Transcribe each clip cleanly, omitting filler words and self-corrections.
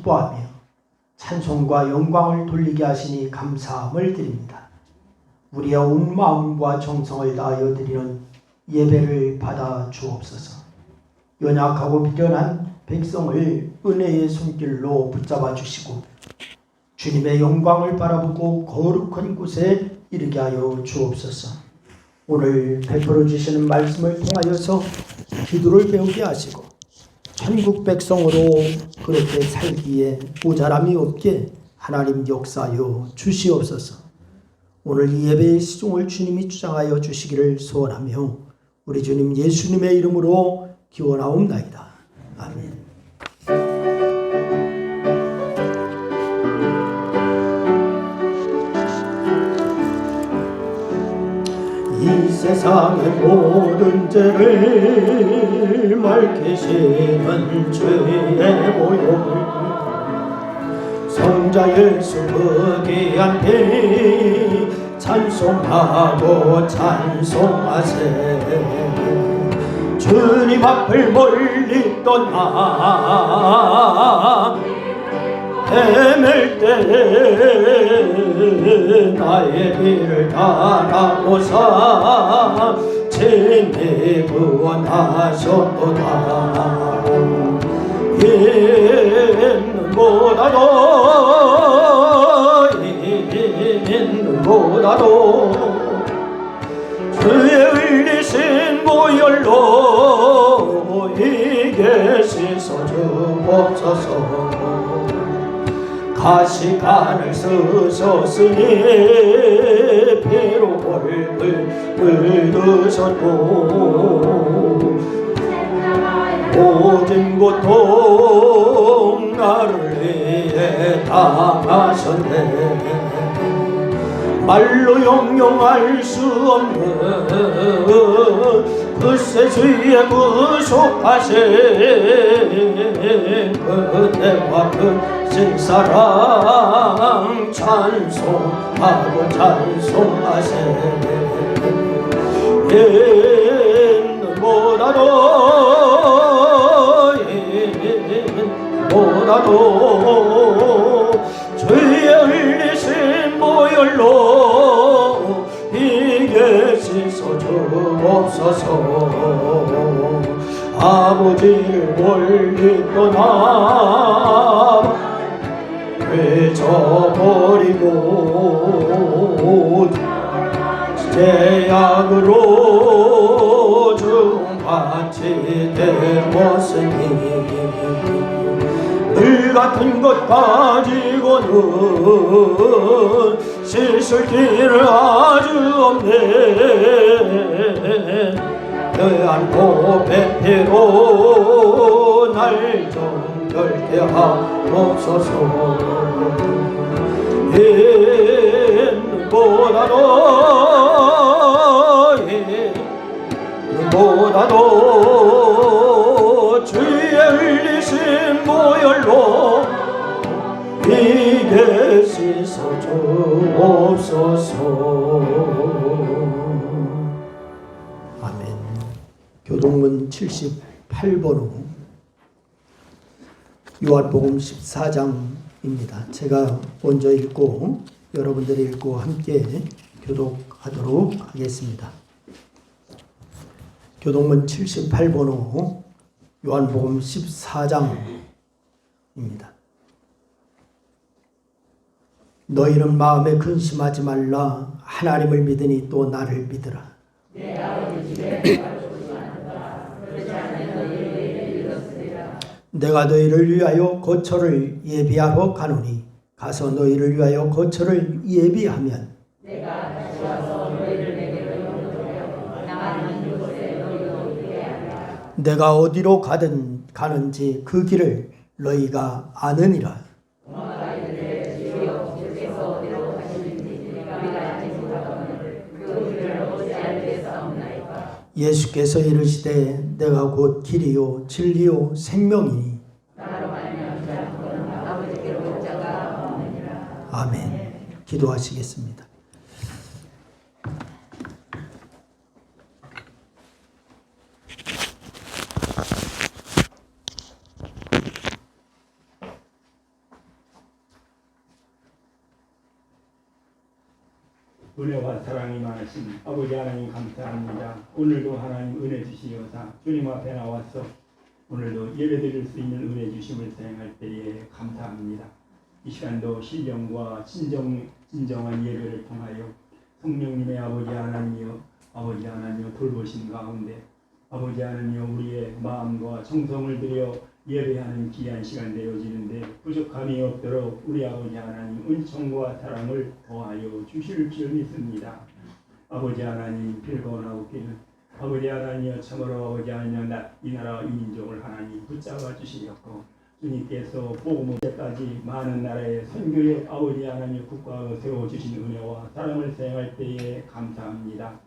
기뻐하며 찬송과 영광을 돌리게 하시니 감사함을 드립니다. 우리의 온 마음과 정성을 다하여 드리는 예배를 받아 주옵소서. 연약하고 미련한 백성을 은혜의 손길로 붙잡아 주시고 주님의 영광을 바라보고 거룩한 곳에 이르게 하여 주옵소서. 오늘 베풀어 주시는 말씀을 통하여서 기도를 배우게 하시고 천국 백성으로 그렇게 살기에 모자람이 없게 하나님 역사하여 주시옵소서. 오늘 이 예배의 시종을 주님이 주장하여 주시기를 소원하며 우리 주님 예수님의 이름으로 기원하옵나이다. 아멘. 이 세상의 모든 죄를 밝히시는 주의 보혈 성자 예수 그 귀한 피 찬송하고 찬송하세. 주님 앞을 멀리 떠나 헤맬 때 나의 길을 따라오사 친히 구원하셨도다. 있는보다도 주의 흘리신 보혈로 이게 씻어 주옵소서. 가시관을 쓰셨으니 피로 벌을 묻으셨고 모든 고통 나를 위해 당하셨네. 말로 형용할 수 없는 그새 주의 구속하신 그대와 크신 사랑 찬송하고 찬송하세. 인보다도 주의 흘리신 보혈로 이게 씻어 주옵소서. 아버지를 멀리 떠나 외쳐버리고 제약으로 중같이 되었으니 늘 같은 것 가지고는 씻을 길을 아주 없네. 그안고 배피로 날 좀 결게 하옵소서. 인보다도 주의 흘리신 보혈로 이게 씻어 주옵소서. 아멘. 교동문 78번호 요한복음 14장입니다. 제가 먼저 읽고 여러분들이 읽고 함께 교독하도록 하겠습니다. 교동문 78번호 요한복음 14장입니다. 너희는 마음에 근심하지 말라. 하나님을 믿으니 또 나를 믿으라. 내 아버지 집에 내가 너희를 위하여 거처를 예비하러 가노니 가서 너희를 위하여 거처를 예비하면 내가 다시 와서 너희를 내게로 인도하여 나가는 곳에 너희도 있게 하리라. 내가 어디로 가는지 그 길을 너희가 아느니라. 예수께서 이르시되 내가 곧 길이요 진리요 생명이니 나로 말미암아 아버지께로 올 자가 없느니라. 아멘. 기도하시겠습니다. 은혜와 사랑이 많으신 아버지 하나님 감사합니다. 오늘도 하나님 은혜 주시어서 주님 앞에 나와서 오늘도 예배드릴 수 있는 은혜 주심을 수행할 때에 감사합니다. 이 시간도 신령과 진정한 예배를 통하여 성령님의 아버지 하나님이여 아버지 하나님이여 돌보신 가운데 아버지 하나님이여 우리의 마음과 정성을 들여 예배하는 귀한 시간 되어지는데 부족함이 없도록 우리 아버지 하나님 은총과 사랑을 더하여 주실 줄 믿습니다. 아버지 하나님 빌거나오기는 아버지 하나님이여 참으로 아버지 하나님 이 나라와 이 민족을 하나님 붙잡아 주시었고 주님께서 복음을 때까지 많은 나라의 선교의 아버지 하나님 국가를 세워주신 은혜와 사랑을 수행할 때에 감사합니다.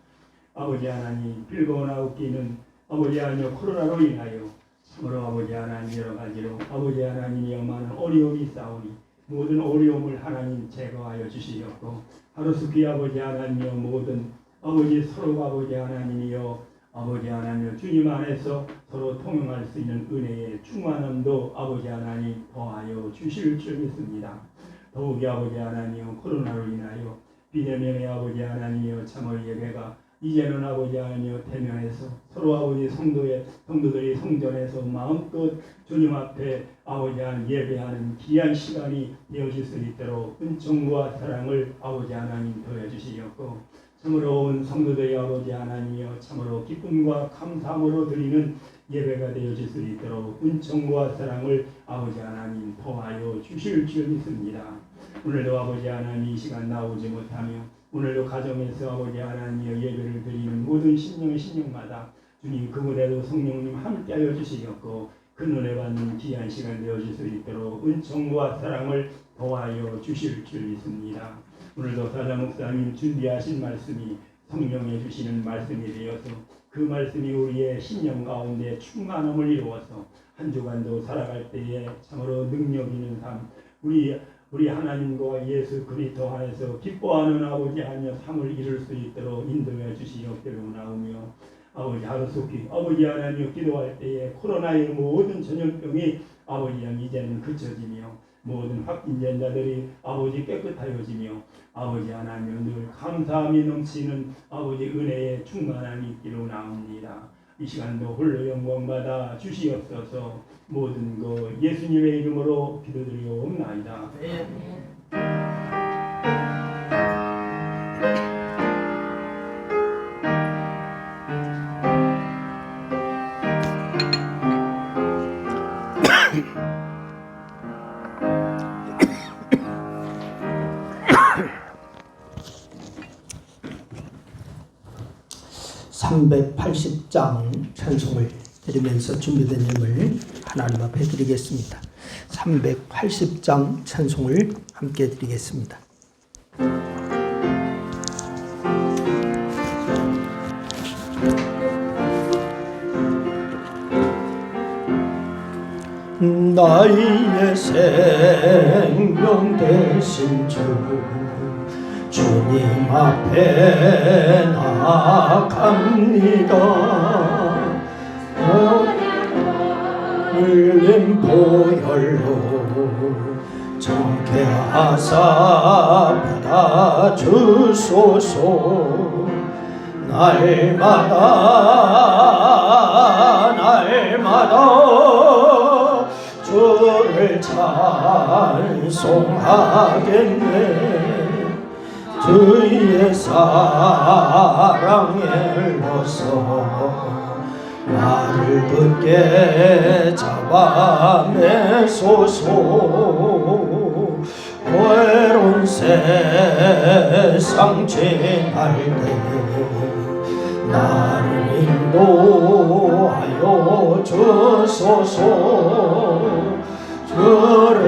아버지 하나님 빌거나오기는 아버지 하나님 코로나로 인하여 참으로 아버지 하나님 여러 가지로 아버지 하나님이여 많은 어려움이 싸우니 모든 어려움을 하나님 제거하여 주시었고 하루속히 아버지 하나님이여 모든 아버지 서로 아버지 하나님이여 아버지 하나님 주님 안에서 서로 통용할 수 있는 은혜의 충만함도 아버지 하나님 더하여 주실 줄 믿습니다. 더욱이 아버지 하나님이여 코로나로 인하여 비대면의 아버지 하나님이여 참으로 예배가 이제는 아버지 하나님이여 대면해서 서로 아버지 성도들이 성전에서 마음껏 주님 앞에 아버지 하나님 예배하는 귀한 시간이 되어질 수 있도록 은총과 사랑을 아버지 하나님 더해 주시었고 참으로 온 성도들의 아버지 하나님이여 참으로 기쁨과 감사함으로 드리는 예배가 되어질 수 있도록 은총과 사랑을 아버지 하나님 더하여 주실 줄 믿습니다. 오늘도 아버지 하나님 이 시간 나오지 못하며 오늘도 가정에서 아버지 하나님의 예배를 드리는 모든 신령마다 주님 그 무대도 성령님 함께하여 주시겠고 그 은혜 받는 귀한 시간 되어질 수 있도록 은총과 사랑을 더하여 주실 줄 믿습니다. 오늘도 사자 목사님 준비하신 말씀이 성령에 주시는 말씀이 되어서 그 말씀이 우리의 신령 가운데 충만함을 이루어서 한 주간도 살아갈 때에 참으로 능력 있는 삶 우리 하나님과 예수 그리스도 안에서 기뻐하는 아버지 하나님의 삶을 이룰 수 있도록 인도해 주시옵기를 나오며 아버지 하루속히 아버지 하나님 기도할 때에 코로나의 모든 전염병이 아버지 하나님 이제는 그쳐지며 모든 확진자들이 아버지 깨끗하여지며 아버지 하나님 늘 감사함이 넘치는 아버지 은혜의 충만함이 있기로 나옵니다. 이 시간도 홀로 영광받아 주시옵소서. 모든 것 예수님의 이름으로 기도드리옵나이다. (380장) 찬송을 드리면서 준비된 예물 하나님 앞에 드리겠습니다. 380장 찬송을 함께 드리겠습니다. 나의 생명 되신 주 주님 앞에 나아갑니다. 흘린 보혈로 정케하사 받아주소서. 날마다 주를 찬송하겠네. 주의 사랑에 일러서 나를 굳게 잡아내소서. 외로운 세상 지날 때 나를 인도하여 주소서. 주를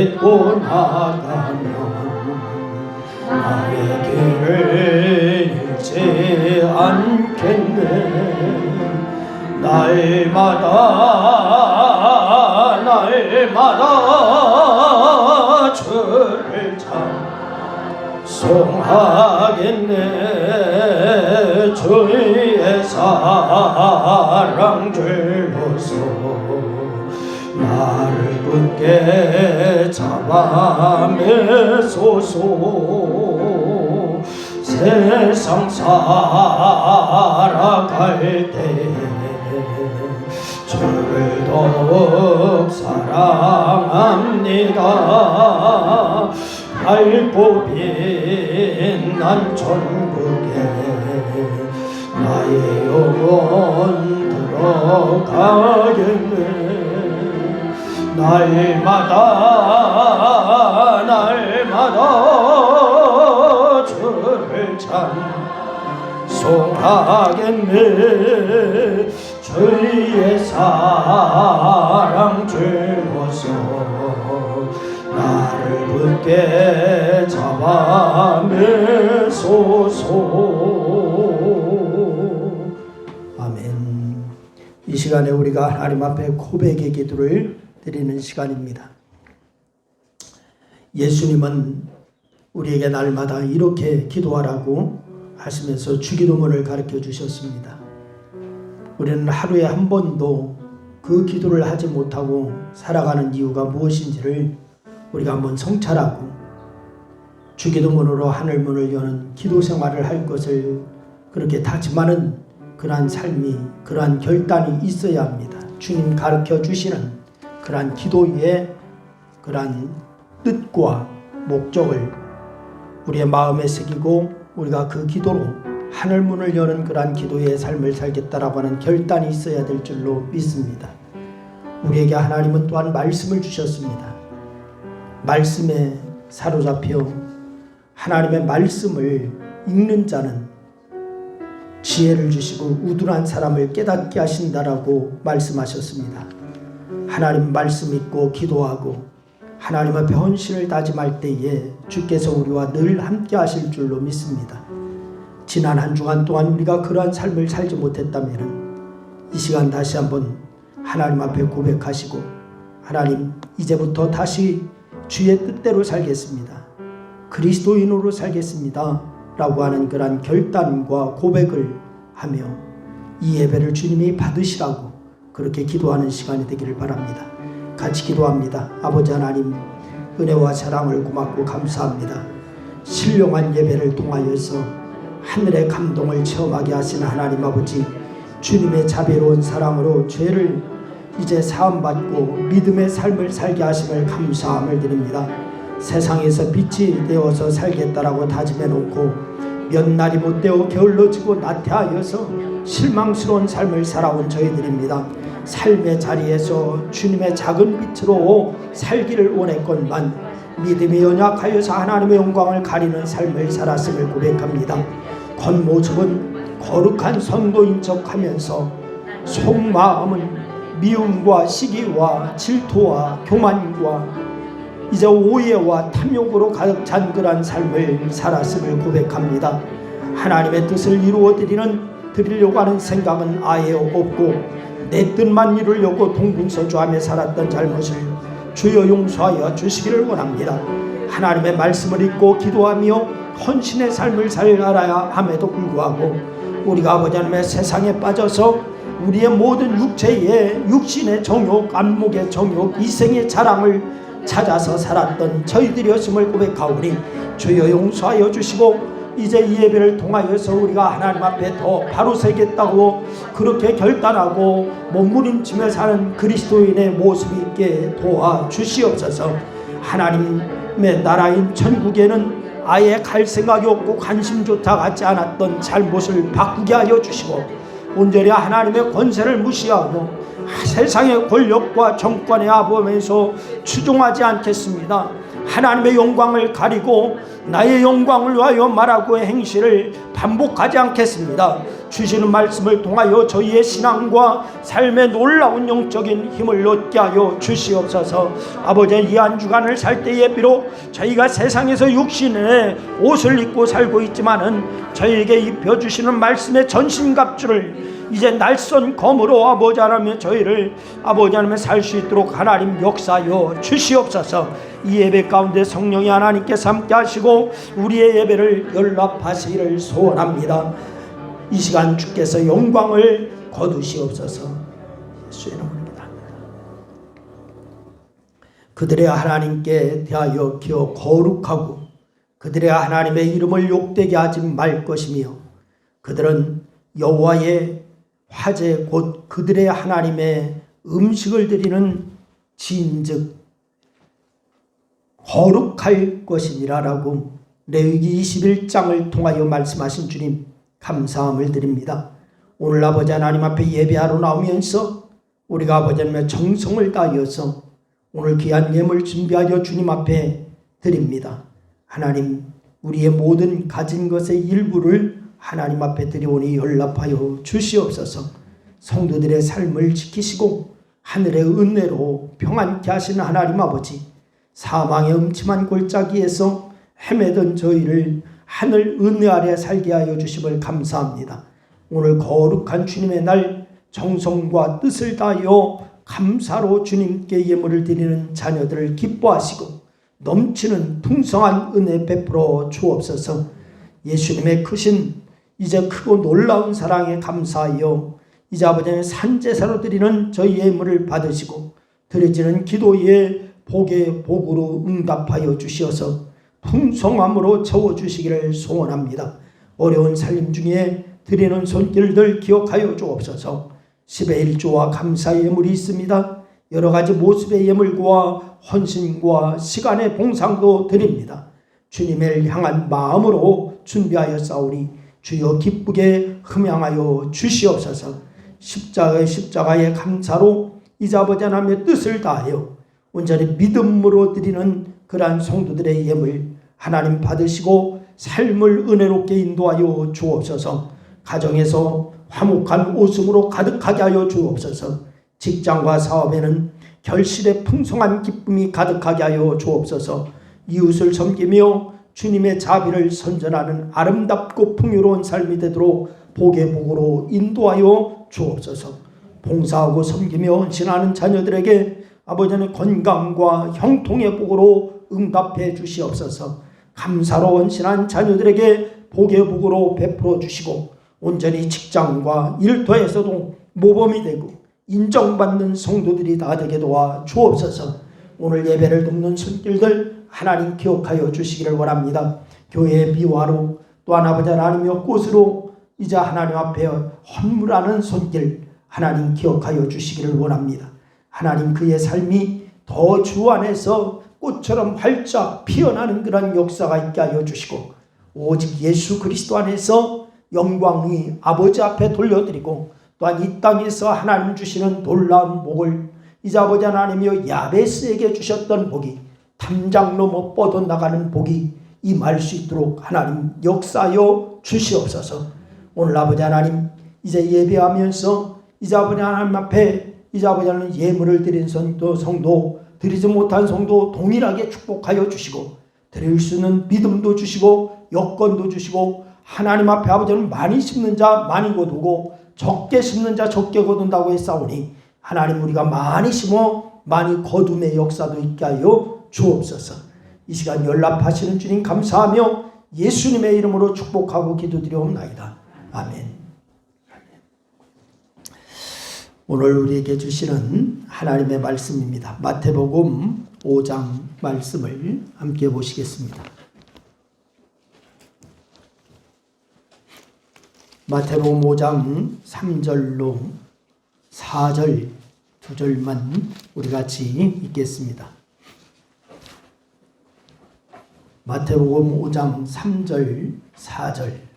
믿고 나가면 나의 길을 잃지 않겠네. 날마다 주를 찬송하겠네. 주의 사랑 줄로서 나를 굳게 잡아매소서. 세상 살아갈 때 주를 더욱 사랑합니다. 밝고 빛난 천국에 나의 영혼 들어가겠네. 날마다 주를 찬송하겠네. 주의 사랑 주어서 나를 굳게 잡아매소서. 아멘. 이 시간에 우리가 하나님 앞에 고백의 기도를 드리는 시간입니다. 예수님은 우리에게 날마다 이렇게 기도하라고 하시면서 주기도문을 가르쳐 주셨습니다. 우리는 하루에 한 번도 그 기도를 하지 못하고 살아가는 이유가 무엇인지를 우리가 한번 성찰하고 주기도문으로 하늘문을 여는 기도 생활을 할 것을 그렇게 다짐하는 그러한 삶이, 그러한 결단이 있어야 합니다. 주님 가르쳐 주시는 그러한 기도의 그러한 뜻과 목적을 우리의 마음에 새기고 우리가 그 기도로 하늘문을 여는 그러한 기도의 삶을 살겠다라고 하는 결단이 있어야 될 줄로 믿습니다. 우리에게 하나님은 또한 말씀을 주셨습니다. 말씀에 사로잡혀 하나님의 말씀을 읽는 자는 지혜를 주시고 우둔한 사람을 깨닫게 하신다라고 말씀하셨습니다. 하나님 말씀 읽고 기도하고 하나님 앞에 헌신을 다짐할 때에 주께서 우리와 늘 함께 하실 줄로 믿습니다. 지난 한 주간 동안 우리가 그러한 삶을 살지 못했다면 이 시간 다시 한번 하나님 앞에 고백하시고 하나님 이제부터 다시 주의 뜻대로 살겠습니다. 그리스도인으로 살겠습니다. 라고 하는 그러한 결단과 고백을 하며 이 예배를 주님이 받으시라고 그렇게 기도하는 시간이 되기를 바랍니다. 같이 기도합니다. 아버지 하나님, 은혜와 사랑을 고맙고 감사합니다. 신령한 예배를 통하여서 하늘의 감동을 체험하게 하신 하나님 아버지, 주님의 자비로운 사랑으로 죄를 이제 사함받고 믿음의 삶을 살게 하심을 감사함을 드립니다. 세상에서 빛이 되어서 살겠다라고 다짐해놓고 몇 날이 못되어 게을러 지고 나태하여서 실망스러운 삶을 살아온 저희들입니다. 삶의 자리에서 주님의 작은 빛으로 살기를 원했건만 믿음이 연약하여서 하나님의 영광을 가리는 삶을 살았음을 고백합니다. 겉모습은 거룩한 성도인 척하면서 속마음은 미움과 시기와 질투와 교만과 이제 오해와 탐욕으로 가득 찬 그런 삶을 살았음을 고백합니다. 하나님의 뜻을 드리려고 하는 생각은 아예 없고 내 뜻만 이루려고 동분서주하며 살았던 잘못을 주여 용서하여 주시기를 원합니다. 하나님의 말씀을 읽고 기도하며 헌신의 삶을 살아야 함에도 불구하고 우리가 아버지 하나님의 세상에 빠져서 우리의 모든 육신의 정욕, 안목의 정욕, 이생의 자랑을 찾아서 살았던 저희들이었음을 고백하오니 주여 용서하여 주시고 이제 이 예배를 통하여서 우리가 하나님 앞에 더 바로 서겠다고 그렇게 결단하고 몸부림치며 사는 그리스도인의 모습이 있게 도와주시옵소서. 하나님의 나라인 천국에는 아예 갈 생각이 없고 관심조차 갖지 않았던 잘못을 바꾸게 하여 주시고 온전히 하나님의 권세를 무시하고 세상의 권력과 정권의 아범에서 추종하지 않겠습니다. 하나님의 영광을 가리고 나의 영광을 위하여 말하고 행실을 반복하지 않겠습니다. 주시는 말씀을 통하여 저희의 신앙과 삶의 놀라운 영적인 힘을 얻게 하여 주시옵소서. 아버지, 이 한 주간을 살 때에 비록 저희가 세상에서 육신의 옷을 입고 살고 있지만은 저희에게 입혀주시는 말씀의 전신갑주를 이제 날선 검으로 아버지 하나님 저희를 아버지 하나님 살 수 있도록 하나님 역사하여 주시옵소서. 이 예배 가운데 성령이 하나님께서 함께 하시고 우리의 예배를 연락하시기를 소원합니다. 이 시간 주께서 영광을 거두시옵소서. 예수의 이름으로 기도합니다. 그들의 하나님께 대하여 기어 거룩하고 그들의 하나님의 이름을 욕되게 하지 말 것이며 그들은 여호와의 화제 곧 그들의 하나님의 음식을 드리는 진즉 거룩할 것이니라 라고 레위기 21장을 통하여 말씀하신 주님 감사함을 드립니다. 오늘 아버지 하나님 앞에 예배하러 나오면서 우리가 아버지 하나님의 정성을 다하여서 오늘 귀한 예물 준비하여 주님 앞에 드립니다. 하나님 우리의 모든 가진 것의 일부를 하나님 앞에 드리오니 연락하여 주시옵소서. 성도들의 삶을 지키시고 하늘의 은혜로 평안케 하시는 하나님 아버지, 사망의 음침한 골짜기에서 헤매던 저희를 하늘 은혜 아래 살게 하여 주심을 감사합니다. 오늘 거룩한 주님의 날 정성과 뜻을 다하여 감사로 주님께 예물을 드리는 자녀들을 기뻐하시고 넘치는 풍성한 은혜 베풀어 주옵소서. 예수님의 크신 이제 크고 놀라운 사랑에 감사하여 이제 아버지의 산제사로 드리는 저희의 예물을 받으시고 드려지는 기도의 복의 복으로 응답하여 주시어서 풍성함으로 채워주시기를 소원합니다. 어려운 살림 중에 드리는 손길들 기억하여 주옵소서. 10의 1조와 감사의 예물이 있습니다. 여러 가지 모습의 예물과 헌신과 시간의 봉상도 드립니다. 주님을 향한 마음으로 준비하여 싸우리 주여 기쁘게 흠양하여 주시옵소서. 십자가의 감사로 이제 아버지 하나님의 뜻을 다하여 온전히 믿음으로 드리는 그러한 성도들의 예물 하나님 받으시고 삶을 은혜롭게 인도하여 주옵소서. 가정에서 화목한 웃음으로 가득하게 하여 주옵소서. 직장과 사업에는 결실의 풍성한 기쁨이 가득하게 하여 주옵소서. 이웃을 섬기며 주님의 자비를 선전하는 아름답고 풍요로운 삶이 되도록 복의 복으로 인도하여 주옵소서. 봉사하고 섬기며 헌신하는 자녀들에게 아버지의 건강과 형통의 복으로 응답해 주시옵소서. 감사로 헌신한 자녀들에게 복의 복으로 베풀어 주시고 온전히 직장과 일터에서도 모범이 되고 인정받는 성도들이 다 되게 도와 주옵소서. 오늘 예배를 돕는 손길들 하나님 기억하여 주시기를 원합니다. 교회의 미화로 또한 아버지 하나님의 꽃으로 이제 하나님 앞에 헌물하는 손길 하나님 기억하여 주시기를 원합니다. 하나님 그의 삶이 더 주 안에서 꽃처럼 활짝 피어나는 그런 역사가 있게 하여 주시고 오직 예수 그리스도 안에서 영광이 아버지 앞에 돌려드리고 또한 이 땅에서 하나님 주시는 놀라운 복을 이제 아버지 하나님이여 야베스에게 주셨던 복이 담장 넘어 뻗어나가는 복이 임할 수 있도록 하나님 역사하여 주시옵소서. 오늘 아버지 하나님 이제 예배하면서 이제 아버지 하나님 앞에 이제 아버지 하나님 예물을 드린 성도 드리지 못한 성도 동일하게 축복하여 주시고 드릴 수 있는 믿음도 주시고 여건도 주시고 하나님 앞에 아버지는 많이 심는 자 많이 거두고 적게 심는 자 적게 거둔다고 했사오니 하나님 우리가 많이 심어 많이 거둠의 역사도 있게 하여 주옵소서. 이 시간 연락하시는 주님 감사하며 예수님의 이름으로 축복하고 기도드리옵나이다. 아멘. 오늘 우리에게 주시는 하나님의 말씀입니다. 마태복음 5장 말씀을 함께 보시겠습니다. 마태복음 5장 3절로 4절 2절만 우리 같이 읽겠습니다. 마태복음 5장 3절 4절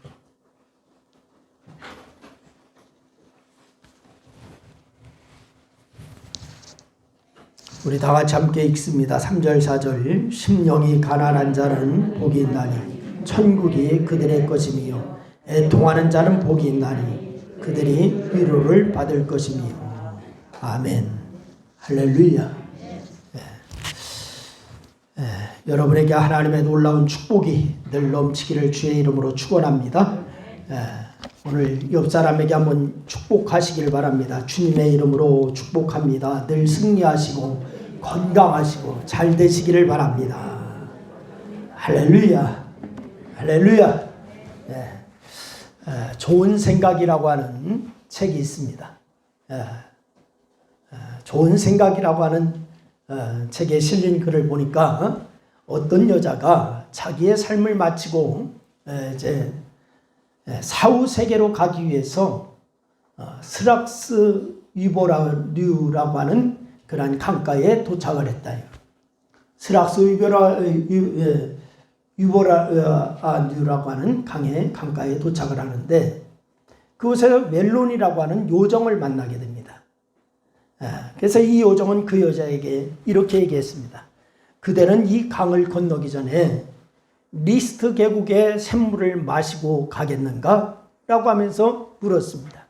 우리 다 같이 함께 읽습니다. 3절 4절 심령이 가난한 자는 복이 있나니 천국이 그들의 것이며 애통하는 자는 복이 있나니 그들이 위로를 받을 것이며 아멘. 할렐루야. 여러분에게 하나님의 놀라운 축복이 늘 넘치기를 주의 이름으로 축원합니다. 오늘 옆 사람에게 한번 축복하시길 바랍니다. 주님의 이름으로 축복합니다. 늘 승리하시고 건강하시고 잘 되시기를 바랍니다. 할렐루야. 할렐루야. 좋은 생각이라고 하는 책이 있습니다. 좋은 생각이라고 하는 책에 실린 글을 보니까 어떤 여자가 자기의 삶을 마치고 이제 사후 세계로 가기 위해서 스락스 유보라류라고 하는 그러한 강가에 도착을 했다. 스락스 유보라류라고 하는 강가에 도착을 하는데 그곳에서 멜론이라고 하는 요정을 만나게 됩니다. 그래서 이 요정은 그 여자에게 이렇게 얘기했습니다. 그대는 이 강을 건너기 전에 리스트 계곡의 샘물을 마시고 가겠는가? 라고 하면서 물었습니다.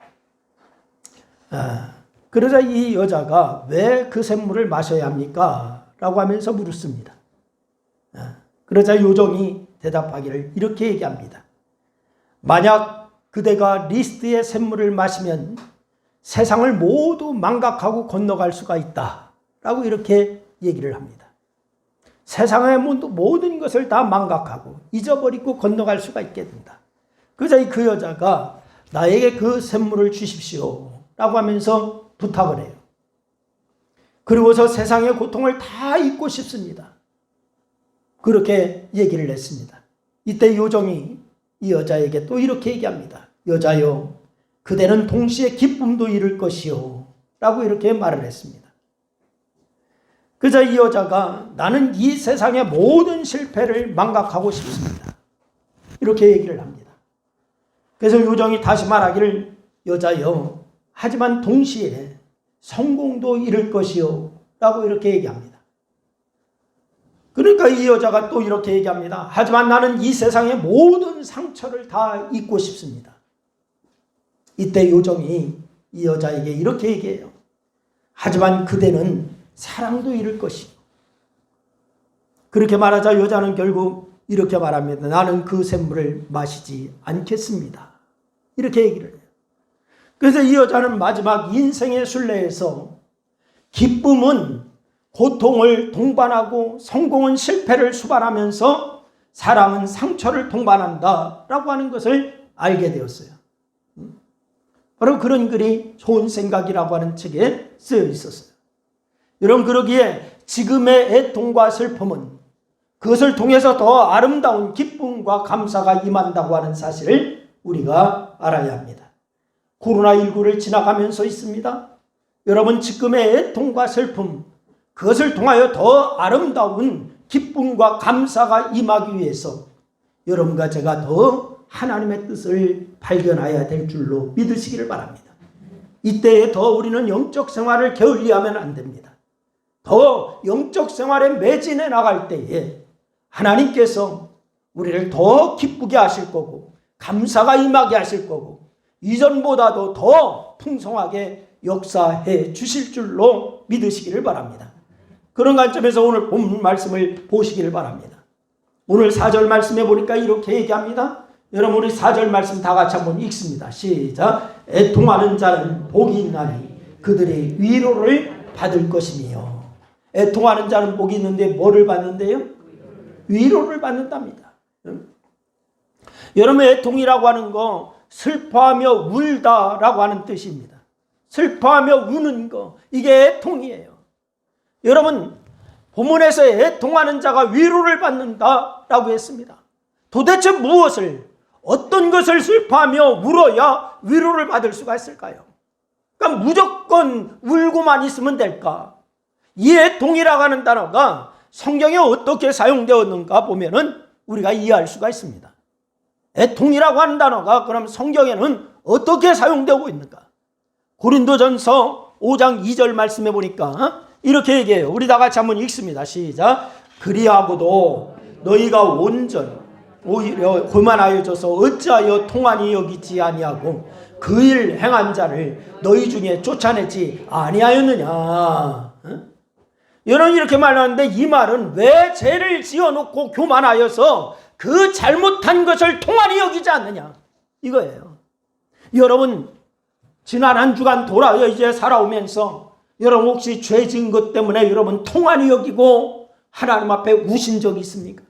그러자 이 여자가 왜 그 샘물을 마셔야 합니까? 라고 하면서 물었습니다. 그러자 요정이 대답하기를 이렇게 얘기합니다. 만약 그대가 리스트의 샘물을 마시면 세상을 모두 망각하고 건너갈 수가 있다. 라고 이렇게 얘기를 합니다. 세상의 모든 것을 다 망각하고 잊어버리고 건너갈 수가 있게 된다. 그러자 그 여자가 나에게 그 샘물을 주십시오. 라고 하면서 부탁을 해요. 그리고서 세상의 고통을 다 잊고 싶습니다. 그렇게 얘기를 했습니다. 이때 요정이 이 여자에게 또 이렇게 얘기합니다. 여자여, 그대는 동시에 기쁨도 잃을 것이요. 라고 이렇게 말을 했습니다. 그래서 이 여자가 나는 이 세상의 모든 실패를 망각하고 싶습니다. 이렇게 얘기를 합니다. 그래서 요정이 다시 말하기를 여자여, 하지만 동시에 성공도 잃을 것이요. 라고 이렇게 얘기합니다. 그러니까 이 여자가 또 이렇게 얘기합니다. 하지만 나는 이 세상의 모든 상처를 다 잊고 싶습니다. 이때 요정이 이 여자에게 이렇게 얘기해요. 하지만 그대는 사랑도 잃을 것이고. 그렇게 말하자 여자는 결국 이렇게 말합니다. 나는 그 샘물을 마시지 않겠습니다. 이렇게 얘기를 해요. 그래서 이 여자는 마지막 인생의 순례에서 기쁨은 고통을 동반하고 성공은 실패를 수반하면서 사랑은 상처를 동반한다 라고 하는 것을 알게 되었어요. 바로 그런 글이 좋은 생각이라고 하는 책에 쓰여 있었어요. 여러분, 그러기에 지금의 애통과 슬픔은 그것을 통해서 더 아름다운 기쁨과 감사가 임한다고 하는 사실을 우리가 알아야 합니다. 코로나19를 지나가면서 있습니다. 여러분, 지금의 애통과 슬픔, 그것을 통하여 더 아름다운 기쁨과 감사가 임하기 위해서 여러분과 제가 더 하나님의 뜻을 발견해야 될 줄로 믿으시기를 바랍니다. 이때에 더 우리는 영적 생활을 게을리하면 안 됩니다. 더 영적 생활에 매진해 나갈 때에 하나님께서 우리를 더 기쁘게 하실 거고 감사가 임하게 하실 거고 이전보다도 더 풍성하게 역사해 주실 줄로 믿으시기를 바랍니다. 그런 관점에서 오늘 본 말씀을 보시기를 바랍니다. 오늘 4절 말씀에 보니까 이렇게 얘기합니다. 여러분, 우리 4절 말씀 다 같이 한번 읽습니다. 시작. 애통하는 자는 복이 있나니 그들이 위로를 받을 것이며. 애통하는 자는 복이 있는데 뭐를 받는데요? 위로를 받는답니다. 여러분, 애통이라고 하는 거 슬퍼하며 울다라고 하는 뜻입니다. 슬퍼하며 우는 거, 이게 애통이에요. 여러분, 본문에서 애통하는 자가 위로를 받는다라고 했습니다. 도대체 무엇을, 어떤 것을 슬퍼하며 울어야 위로를 받을 수가 있을까요? 그러니까 무조건 울고만 있으면 될까? 이 애통이라고 하는 단어가 성경에 어떻게 사용되었는가 보면은 우리가 이해할 수가 있습니다. 애통이라고 하는 단어가 그럼 성경에는 어떻게 사용되고 있는가? 고린도전서 5장 2절 말씀해 보니까 이렇게 얘기해요. 우리 다 같이 한번 읽습니다. 시작. 그리하고도 너희가 온전 오히려 교만하여져서 어찌하여 통한이 여기지 아니하고 그 일 행한 자를 너희 중에 쫓아내지 아니하였느냐. 여러분, 이렇게 말하는데 이 말은 왜 죄를 지어놓고 교만하여서 그 잘못한 것을 통한이 여기지 않느냐 이거예요. 여러분, 지난 한 주간 돌아요 이제 살아오면서 여러분 혹시 죄 지은 것 때문에 여러분 통한이 여기고 하나님 앞에 우신 적이 있습니까?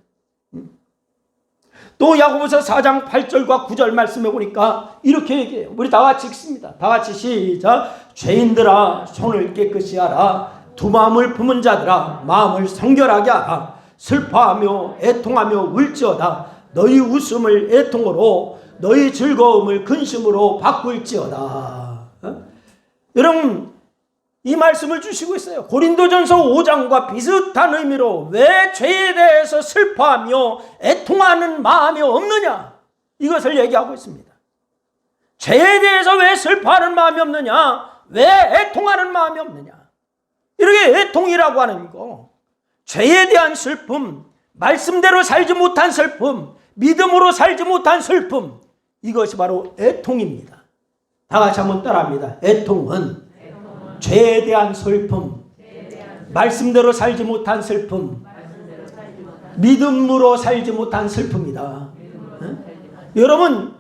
또 야고보서 4장 8절과 9절 말씀해 보니까 이렇게 얘기해요. 우리 다 같이 읽습니다. 다 같이 시작. 죄인들아 손을 깨끗이 하라. 두 마음을 품은 자들아 마음을 성결하게 하라. 슬퍼하며 애통하며 울지어다. 너희 웃음을 애통으로 너희 즐거움을 근심으로 바꿀지어다. 여러분, 이 말씀을 주시고 있어요. 고린도전서 5장과 비슷한 의미로 왜 죄에 대해서 슬퍼하며 애통하는 마음이 없느냐, 이것을 얘기하고 있습니다. 죄에 대해서 왜 슬퍼하는 마음이 없느냐, 왜 애통하는 마음이 없느냐. 이렇게 애통이라고 하는 거, 죄에 대한 슬픔, 말씀대로 살지 못한 슬픔, 믿음으로 살지 못한 슬픔, 이것이 바로 애통입니다. 다 같이 한번 따라합니다. 애통은 죄에 대한 슬픔, 말씀대로 살지 못한 슬픔, 믿음으로 살지 못한 슬픔이다. 여러분,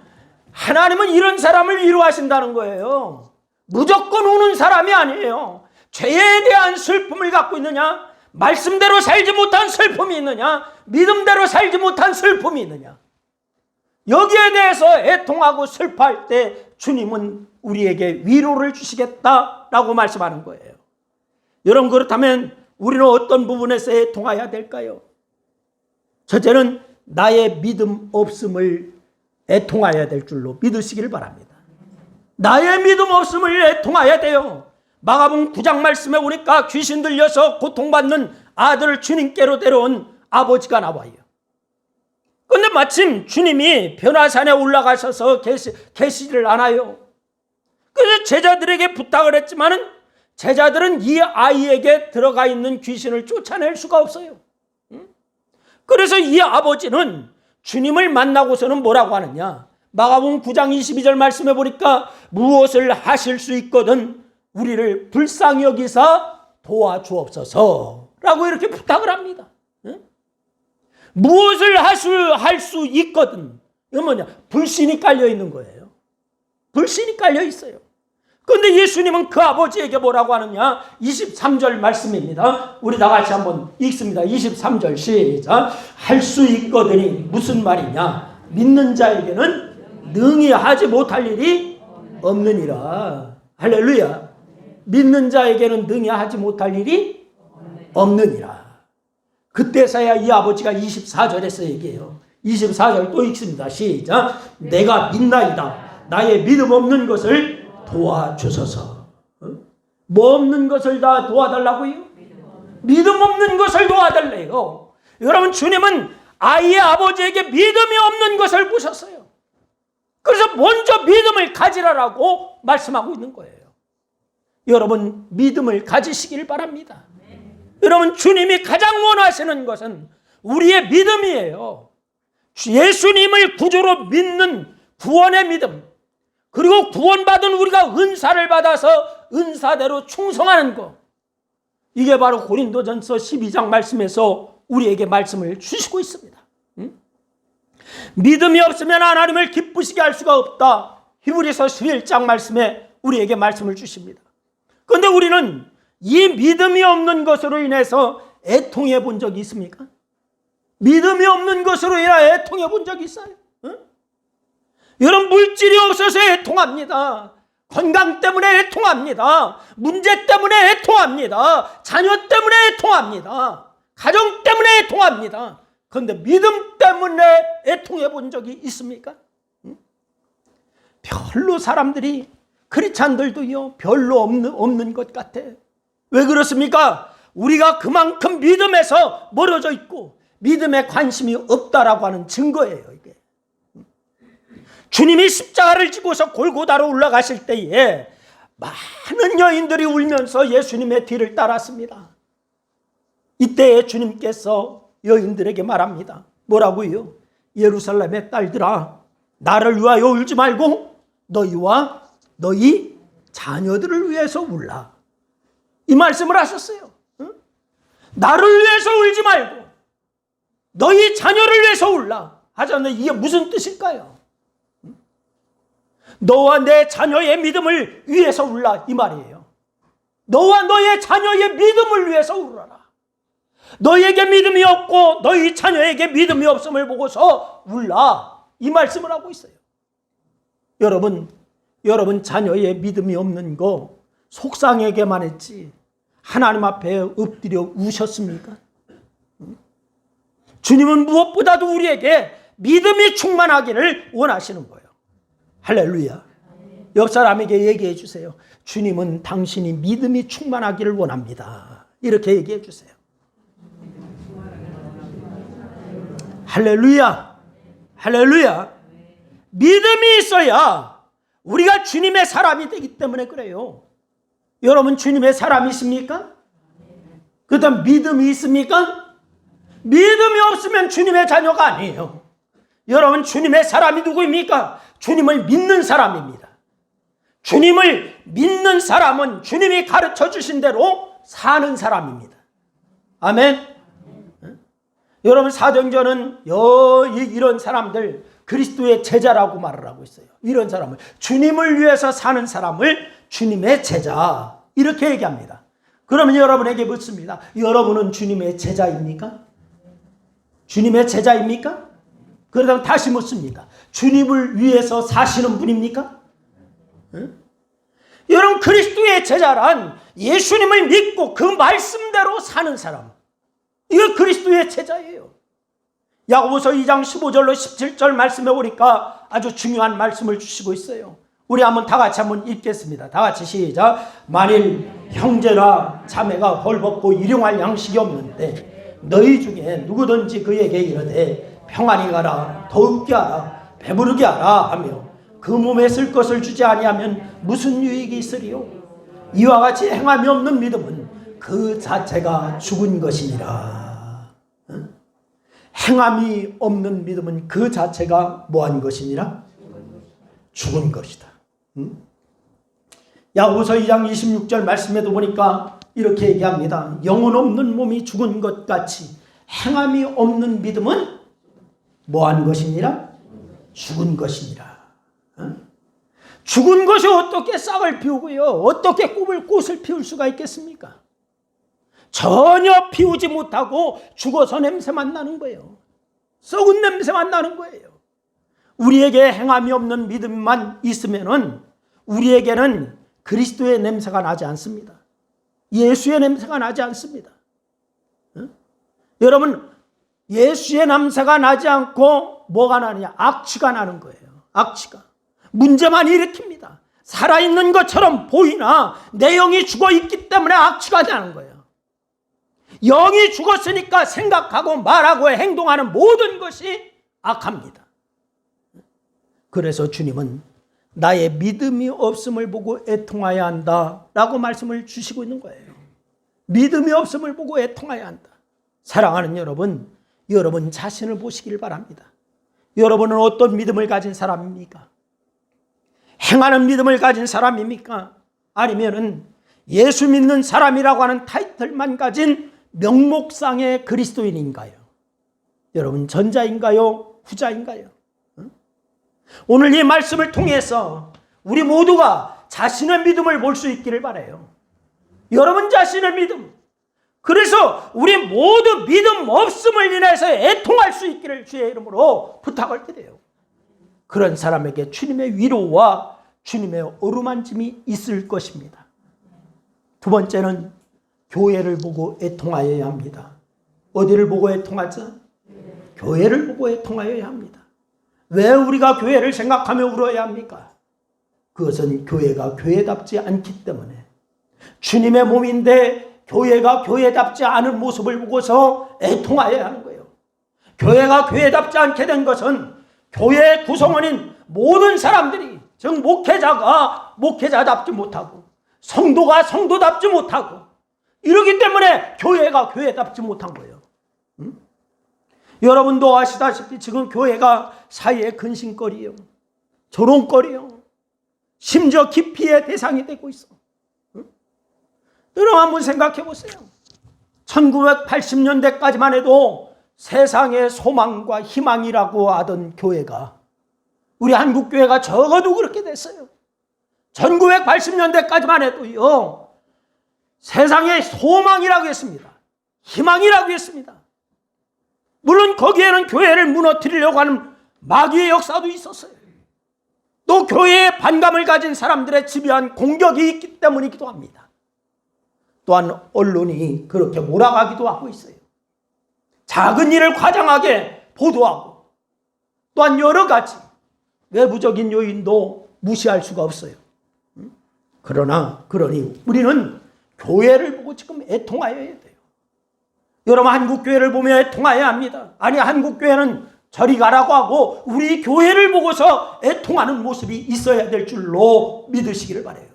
하나님은 이런 사람을 위로하신다는 거예요. 무조건 우는 사람이 아니에요. 죄에 대한 슬픔을 갖고 있느냐, 말씀대로 살지 못한 슬픔이 있느냐, 믿음대로 살지 못한 슬픔이 있느냐, 여기에 대해서 애통하고 슬퍼할 때 주님은 우리에게 위로를 주시겠다라고 말씀하는 거예요. 여러분, 그렇다면 우리는 어떤 부분에서 애통해야 될까요? 첫째는 나의 믿음 없음을 애통해야 될 줄로 믿으시기를 바랍니다. 나의 믿음 없음을 애통해야 돼요. 마가복음 9장 말씀에 보니까 귀신 들려서 고통받는 아들을 주님께로 데려온 아버지가 나와요. 그런데 마침 주님이 변화산에 올라가셔서 계시지를 않아요. 그래서 제자들에게 부탁을 했지만은 제자들은 이 아이에게 들어가 있는 귀신을 쫓아낼 수가 없어요. 그래서 이 아버지는 주님을 만나고서는 뭐라고 하느냐, 마가복음 9장 22절 말씀에 보니까 무엇을 하실 수 있거든 우리를 불쌍히 여기사 도와주옵소서라고 이렇게 부탁을 합니다. 무엇을 할 수 있거든, 이건 뭐냐, 불신이 깔려 있는 거예요. 불신이 깔려 있어요. 그런데 예수님은 그 아버지에게 뭐라고 하느냐, 23절 말씀입니다. 우리 다 같이 한번 읽습니다. 23절 시작. 할 수 있거든이 무슨 말이냐, 믿는 자에게는 능히 하지 못할 일이 없느니라. 할렐루야. 믿는 자에게는 능히 하지 못할 일이 없느니라. 그때서야 이 아버지가 24절에서 얘기해요. 24절 또 읽습니다. 시작. 내가 믿나이다. 나의 믿음 없는 것을 도와주소서. 뭐 없는 것을 다 도와달라고요? 믿음 없는 것을 도와달래요. 여러분, 주님은 아이의 아버지에게 믿음이 없는 것을 보셨어요. 그래서 먼저 믿음을 가지라라고 말씀하고 있는 거예요. 여러분, 믿음을 가지시길 바랍니다. 여러분, 주님이 가장 원하시는 것은 우리의 믿음이에요. 예수님을 구주로 믿는 구원의 믿음, 그리고 구원받은 우리가 은사를 받아서 은사대로 충성하는 것, 이게 바로 고린도전서 12장 말씀에서 우리에게 말씀을 주시고 있습니다. 믿음이 없으면 하나님을 기쁘시게 할 수가 없다. 히브리서 11장 말씀에 우리에게 말씀을 주십니다. 그런데 우리는 이 믿음이 없는 것으로 인해서 애통해 본 적이 있습니까? 믿음이 없는 것으로 인해 애통해 본 적이 있어요? 여러분, 물질이 없어서 애통합니다. 건강 때문에 애통합니다. 문제 때문에 애통합니다. 자녀 때문에 애통합니다. 가정 때문에 애통합니다. 그런데 믿음 때문에 애통해 본 적이 있습니까? 별로 사람들이, 크리스찬들도요, 별로 없는 것 같아. 왜 그렇습니까? 우리가 그만큼 믿음에서 멀어져 있고 믿음에 관심이 없다라고 하는 증거예요, 이게. 주님이 십자가를 지고서 골고다로 올라가실 때에 많은 여인들이 울면서 예수님의 뒤를 따랐습니다. 이때에 주님께서 여인들에게 말합니다. 뭐라고요? 예루살렘의 딸들아, 나를 위하여 울지 말고 너희와 너희 자녀들을 위해서 울라. 이 말씀을 하셨어요. 나를 위해서 울지 말고 너희 자녀를 위해서 울라 하자는데 이게 무슨 뜻일까요? 너와 내 자녀의 믿음을 위해서 울라, 이 말이에요. 너와 너의 자녀의 믿음을 위해서 울어라. 너에게 믿음이 없고 너희 자녀에게 믿음이 없음을 보고서 울라, 이 말씀을 하고 있어요. 여러분 자녀의 믿음이 없는 거 속상하게만 했지 하나님 앞에 엎드려 우셨습니까? 주님은 무엇보다도 우리에게 믿음이 충만하기를 원하시는 거예요. 할렐루야. 옆 사람에게 얘기해 주세요. 주님은 당신이 믿음이 충만하기를 원합니다. 이렇게 얘기해 주세요. 할렐루야. 할렐루야. 믿음이 있어야 우리가 주님의 사람이 되기 때문에 그래요. 여러분 주님의 사람이십니까? 그다음 믿음이 있습니까? 믿음이 없으면 주님의 자녀가 아니에요. 여러분 주님의 사람이 누구입니까? 주님을 믿는 사람입니다. 주님을 믿는 사람은 주님이 가르쳐 주신 대로 사는 사람입니다. 아멘. 여러분 사도행전은 이런 사람들 그리스도의 제자라고 말을 하고 있어요. 이런 사람을 주님을 위해서 사는 사람을 주님의 제자 이렇게 얘기합니다. 그러면 여러분에게 묻습니다. 여러분은 주님의 제자입니까? 주님의 제자입니까? 그러다 다시 묻습니다. 주님을 위해서 사시는 분입니까? 응? 여러분 그리스도의 제자란 예수님을 믿고 그 말씀대로 사는 사람. 이거 그리스도의 제자예요. 야고보서 2장 15절로 17절 말씀에 보니까 아주 중요한 말씀을 주시고 있어요. 우리 다 같이 한번 읽겠습니다. 다 같이 시작. 만일 형제나 자매가 헐벗고 일용할 양식이 없는데 너희 중에 누구든지 그에게 이르되 평안히 가라, 더욱게 하라, 배부르게 하라 하며 그 몸에 쓸 것을 주지 아니하면 무슨 유익이 있으리요? 이와 같이 행함이 없는 믿음은 그 자체가 죽은 것이니라. 행함이 없는 믿음은 그 자체가 뭐한 것이니라? 죽은 것이다. 야고보서 2장 26절 말씀에도 보니까 이렇게 얘기합니다. 영혼 없는 몸이 죽은 것 같이 행함이 없는 믿음은 뭐한 것이니라? 죽은 것이니라. 죽은 것이 어떻게 싹을 피우고요? 어떻게 꽃을 피울 수가 있겠습니까? 전혀 피우지 못하고 죽어서 냄새만 나는 거예요. 썩은 냄새만 나는 거예요. 우리에게 행함이 없는 믿음만 있으면은 우리에게는 그리스도의 냄새가 나지 않습니다. 예수의 냄새가 나지 않습니다. 여러분 예수의 냄새가 나지 않고 뭐가 나느냐? 악취가 나는 거예요. 악취가. 문제만 일으킵니다. 살아있는 것처럼 보이나 내 영이 죽어있기 때문에 악취가 나는 거예요. 영이 죽었으니까 생각하고 말하고 행동하는 모든 것이 악합니다. 그래서 주님은 나의 믿음이 없음을 보고 애통하여야 한다라고 말씀을 주시고 있는 거예요. 믿음이 없음을 보고 애통하여야 한다. 사랑하는 여러분, 여러분 자신을 보시길 바랍니다. 여러분은 어떤 믿음을 가진 사람입니까? 행하는 믿음을 가진 사람입니까? 아니면은 예수 믿는 사람이라고 하는 타이틀만 가진 명목상의 그리스도인인가요? 여러분 전자인가요? 후자인가요? 오늘 이 말씀을 통해서 우리 모두가 자신의 믿음을 볼 수 있기를 바라요. 여러분 자신의 믿음. 그래서 우리 모두 믿음 없음을 인해서 애통할 수 있기를 주의 이름으로 부탁을 드려요. 그런 사람에게 주님의 위로와 주님의 어루만짐이 있을 것입니다. 두 번째는 교회를 보고 애통하여야 합니다. 어디를 보고 애통하죠? 교회를 보고 애통하여야 합니다. 왜 우리가 교회를 생각하며 울어야 합니까? 그것은 교회가 교회답지 않기 때문에 주님의 몸인데 교회가 교회답지 않은 모습을 보고서 애통하여야 하는 거예요. 교회가 교회답지 않게 된 것은 교회의 구성원인 모든 사람들이 즉 목회자가 목회자답지 못하고 성도가 성도답지 못하고 이러기 때문에 교회가 교회답지 못한 거예요. 여러분도 아시다시피 지금 교회가 사회의 근심거리예요. 조롱거리예요. 심지어 기피의 대상이 되고 있어. 여러분 한번 생각해 보세요. 1980년대까지만 해도 세상의 소망과 희망이라고 하던 교회가 우리 한국교회가 적어도 그렇게 됐어요. 1980년대까지만 해도요. 세상의 소망이라고 했습니다. 희망이라고 했습니다. 물론 거기에는 교회를 무너뜨리려고 하는 마귀의 역사도 있었어요. 또 교회에 반감을 가진 사람들의 집요한 공격이 있기 때문이기도 합니다. 또한 언론이 그렇게 몰아가기도 하고 있어요. 작은 일을 과장하게 보도하고 또한 여러 가지 외부적인 요인도 무시할 수가 없어요. 그러니 우리는 교회를 보고 지금 애통하여야 돼요. 여러분, 한국 교회를 보며 애통해야 합니다. 아니, 한국 교회는 저리 가라고 하고 우리 교회를 보고서 애통하는 모습이 있어야 될 줄로 믿으시기를 바라요.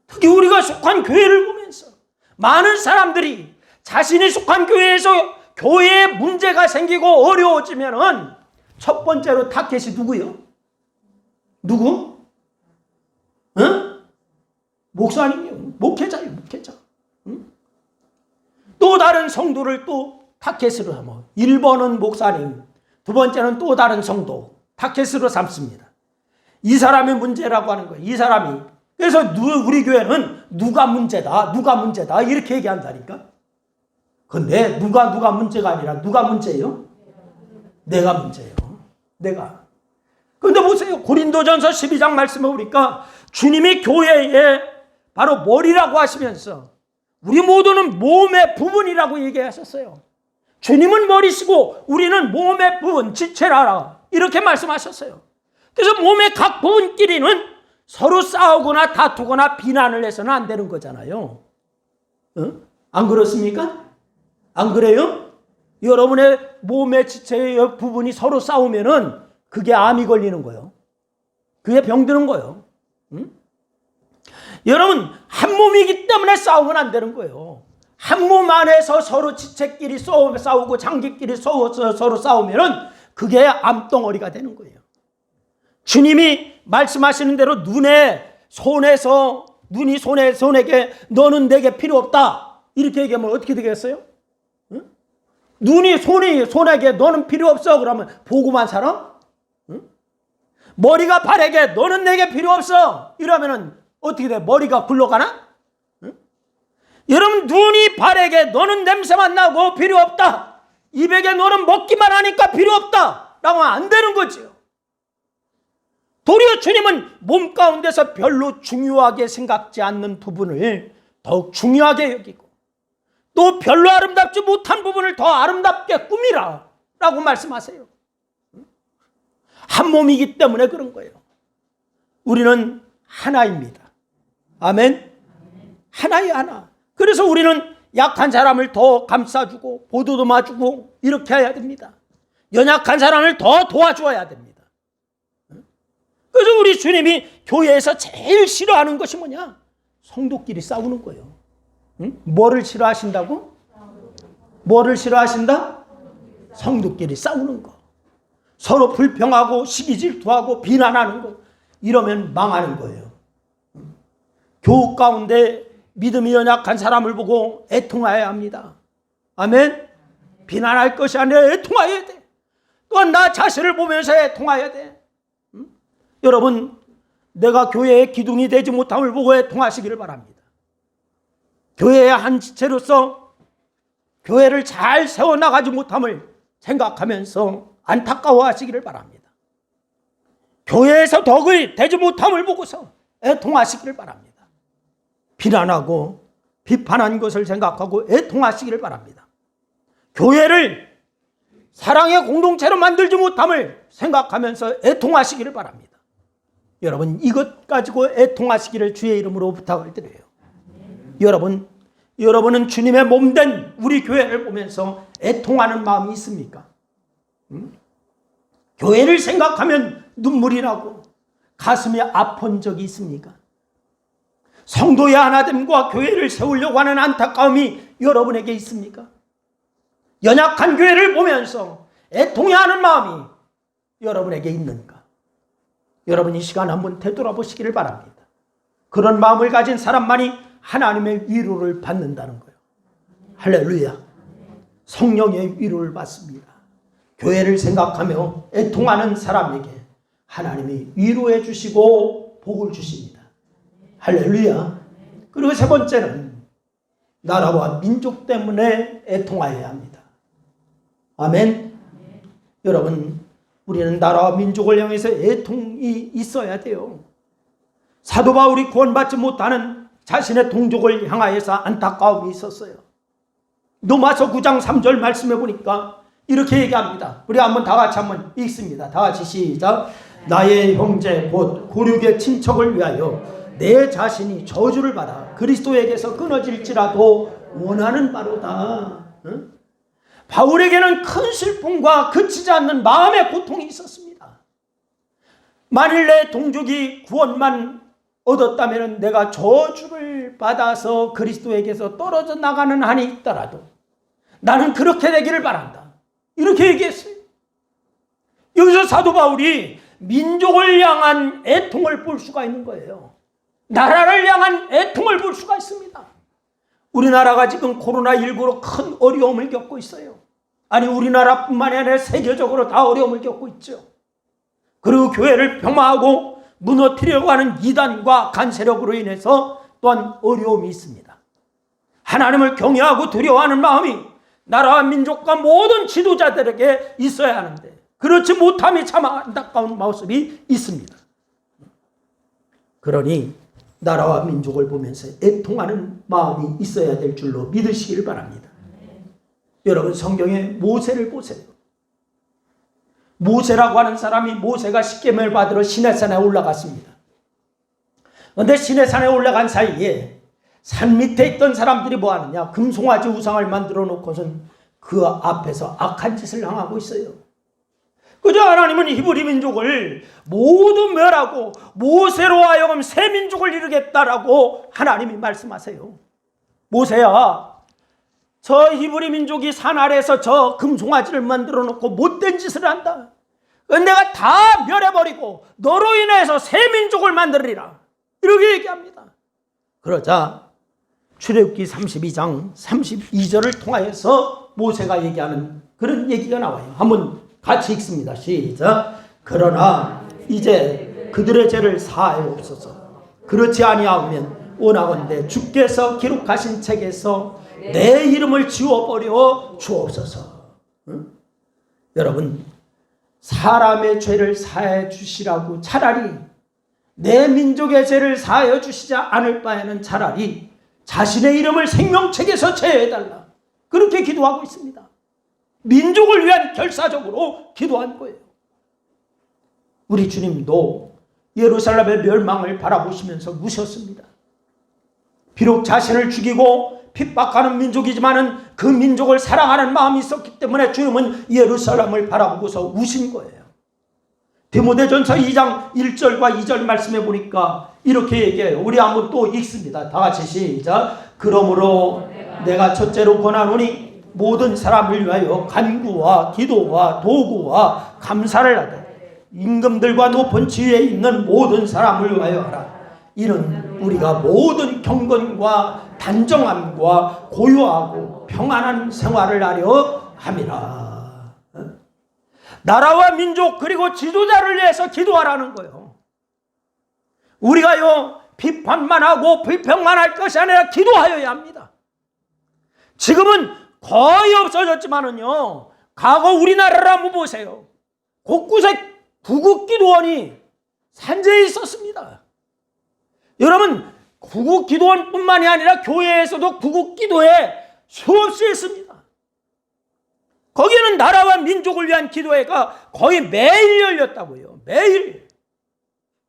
특히 우리가 속한 교회를 보면서 많은 사람들이 자신이 속한 교회에서 교회에 문제가 생기고 어려워지면은 첫 번째로 타겟이 누구요? 누구? 응? 목사님이요. 목회자요. 목회자. 응? 또 다른 성도를 또 타겟으로 하면 1번은 목사님, 두 번째는 또 다른 성도 타겟으로 삼습니다. 이 사람의 문제라고 하는 거예요. 이 사람이. 그래서 우리 교회는 누가 문제다 이렇게 얘기한다니까. 근데 누가 문제가 아니라 누가 문제예요? 내가 문제예요. 내가. 근데 보세요. 고린도전서 12장 말씀을 보니까 주님이 교회에 바로 머리라고 하시면서 우리 모두는 몸의 부분이라고 얘기하셨어요. 주님은 머리시고 우리는 몸의 부분, 지체라라 이렇게 말씀하셨어요. 그래서 몸의 각 부분끼리는 서로 싸우거나 다투거나 비난을 해서는 안 되는 거잖아요. 안 그렇습니까? 안 그래요? 여러분의 몸의 지체의 부분이 서로 싸우면은 그게 암이 걸리는 거예요. 그게 병드는 거예요. 여러분, 한 몸이기 때문에 싸우면 안 되는 거예요. 한 몸 안에서 서로 지체끼리 싸우고 장기끼리 서로 싸우면은 그게 암덩어리가 되는 거예요. 주님이 말씀하시는 대로 눈이 손에게 너는 내게 필요 없다 이렇게 얘기하면 어떻게 되겠어요? 응? 눈이 손에게 너는 필요 없어 그러면 보고만 살아? 응? 머리가 발에게 너는 내게 필요 없어 이러면은 어떻게 돼? 머리가 굴러가나? 응? 여러분, 눈이 발에게 너는 냄새만 나고 필요 없다, 입에게 너는 먹기만 하니까 필요 없다 라고 하면 안 되는 거죠. 도리어 주님은 몸 가운데서 별로 중요하게 생각지 않는 부분을 더욱 중요하게 여기고 또 별로 아름답지 못한 부분을 더 아름답게 꾸미라 라고 말씀하세요. 한 몸이기 때문에 그런 거예요. 우리는 하나입니다. 아멘. 하나예요, 하나. 그래서 우리는 약한 사람을 더 감싸주고 보도도마주고 이렇게 해야 됩니다. 연약한 사람을 더 도와줘야 됩니다. 그래서 우리 주님이 교회에서 제일 싫어하는 것이 뭐냐? 성도끼리 싸우는 거예요. 응? 뭐를 싫어하신다고? 뭐를 싫어하신다? 성도끼리 싸우는 거. 서로 불평하고 시기질투하고 비난하는 거. 이러면 망하는 거예요. 교우 가운데 믿음이 연약한 사람을 보고 애통해야 합니다. 아멘? 비난할 것이 아니라 애통해야 돼. 또한 나 자신을 보면서 애통해야 돼. 여러분, 내가 교회의 기둥이 되지 못함을 보고 애통하시기를 바랍니다. 교회의 한 지체로서 교회를 잘 세워나가지 못함을 생각하면서 안타까워하시기를 바랍니다. 교회에서 덕이 되지 못함을 보고서 애통하시기를 바랍니다. 비난하고 비판한 것을 생각하고 애통하시기를 바랍니다. 교회를 사랑의 공동체로 만들지 못함을 생각하면서 애통하시기를 바랍니다. 여러분, 이것 가지고 애통하시기를 주의 이름으로 부탁을 드려요. 여러분은 주님의 몸된 우리 교회를 보면서 애통하는 마음이 있습니까? 교회를 생각하면 눈물이 나고 가슴이 아픈 적이 있습니까? 성도의 하나됨과 교회를 세우려고 하는 안타까움이 여러분에게 있습니까? 연약한 교회를 보면서 애통해하는 마음이 여러분에게 있는가? 여러분, 이 시간 한번 되돌아보시기를 바랍니다. 그런 마음을 가진 사람만이 하나님의 위로를 받는다는 거예요. 할렐루야. 성령의 위로를 받습니다. 교회를 생각하며 애통하는 사람에게 하나님이 위로해 주시고 복을 주십니다. 할렐루야. 그리고 세 번째는 나라와 민족 때문에 애통하여야 합니다. 아멘. 여러분, 우리는 나라와 민족을 향해서 애통이 있어야 돼요. 사도 바울이 구원받지 못하는 자신의 동족을 향하여서 안타까움이 있었어요. 로마서 9장 3절 말씀해 보니까 이렇게 얘기합니다. 우리 한번 다 같이 한번 읽습니다. 다 같이 시작. 나의 형제 곧 고륙의 친척을 위하여 내 자신이 저주를 받아 그리스도에게서 끊어질지라도 원하는 바로다. 응? 바울에게는 큰 슬픔과 그치지 않는 마음의 고통이 있었습니다. 만일 내 동족이 구원만 얻었다면 내가 저주를 받아서 그리스도에게서 떨어져 나가는 한이 있더라도 나는 그렇게 되기를 바란다. 이렇게 얘기했어요. 여기서 사도 바울이 민족을 향한 애통을 볼 수가 있는 거예요. 나라를 향한 애통을 볼 수가 있습니다. 우리나라가 지금 코로나19로 큰 어려움을 겪고 있어요. 아니 우리나라뿐만이 아니라 세계적으로 다 어려움을 겪고 있죠. 그리고 교회를 폄하하고 무너뜨리려고 하는 이단과 간세력으로 인해서 또한 어려움이 있습니다. 하나님을 경외하고 두려워하는 마음이 나라와 민족과 모든 지도자들에게 있어야 하는데 그렇지 못함이 참 안타까운 모습이 있습니다. 그러니 나라와 민족을 보면서 애통하는 마음이 있어야 될 줄로 믿으시기를 바랍니다. 여러분 성경에 모세를 보세요. 모세라고 하는 사람이 모세가 십계명을 받으러 시내산에 올라갔습니다. 그런데 시내산에 올라간 사이에 산 밑에 있던 사람들이 뭐 하느냐? 금송아지 우상을 만들어 놓고선 그 앞에서 악한 짓을 당하고 있어요. 그저 하나님은 히브리 민족을 모두 멸하고 모세로 하여금 새 민족을 이루겠다라고 하나님이 말씀하세요. 모세야, 저 히브리 민족이 산 아래에서 저 금송아지를 만들어 놓고 못된 짓을 한다. 내가 다 멸해버리고 너로 인해서 새 민족을 만들리라. 이렇게 얘기합니다. 그러자 출애굽기 32장 32절을 통하여서 모세가 얘기하는 그런 얘기가 나와요. 한번 같이 읽습니다. 시작. 그러나 이제 그들의 죄를 사하옵소서. 그렇지 아니하면 원하건대 주께서 기록하신 책에서 내 이름을 지워버려 주옵소서. 응? 여러분 사람의 죄를 사해 주시라고 차라리 내 민족의 죄를 사하여 주시지 않을 바에는 차라리 자신의 이름을 생명책에서 제외해달라. 그렇게 기도하고 있습니다. 민족을 위한 결사적으로 기도한 거예요. 우리 주님도 예루살렘의 멸망을 바라보시면서 우셨습니다. 비록 자신을 죽이고 핍박하는 민족이지만은 그 민족을 사랑하는 마음이 있었기 때문에 주님은 예루살렘을 바라보고서 우신 거예요. 디모데전서 2장 1절과 2절 말씀해 보니까 이렇게 얘기해요. 우리 한번 또 읽습니다. 다 같이 시작. 그러므로 내가 첫째로 권하노니 모든 사람을 위하여 간구와 기도와 도구와 감사를 하되 임금들과 높은 지위에 있는 모든 사람을 위하여 하라. 이는 우리가 모든 경건과 단정함과 고요하고 평안한 생활을 하려 함이라. 나라와 민족 그리고 지도자를 위해서 기도하라는 거예요. 우리가요 비판만 하고 불평만 할 것이 아니라 기도하여야 합니다. 지금은 거의 없어졌지만은요 과거 우리나라를 한번 보세요. 곳곳에 구국기도원이 산재해 있었습니다. 여러분 구국기도원뿐만이 아니라 교회에서도 구국기도회 수없이 있습니다. 거기는 나라와 민족을 위한 기도회가 거의 매일 열렸다고요. 매일.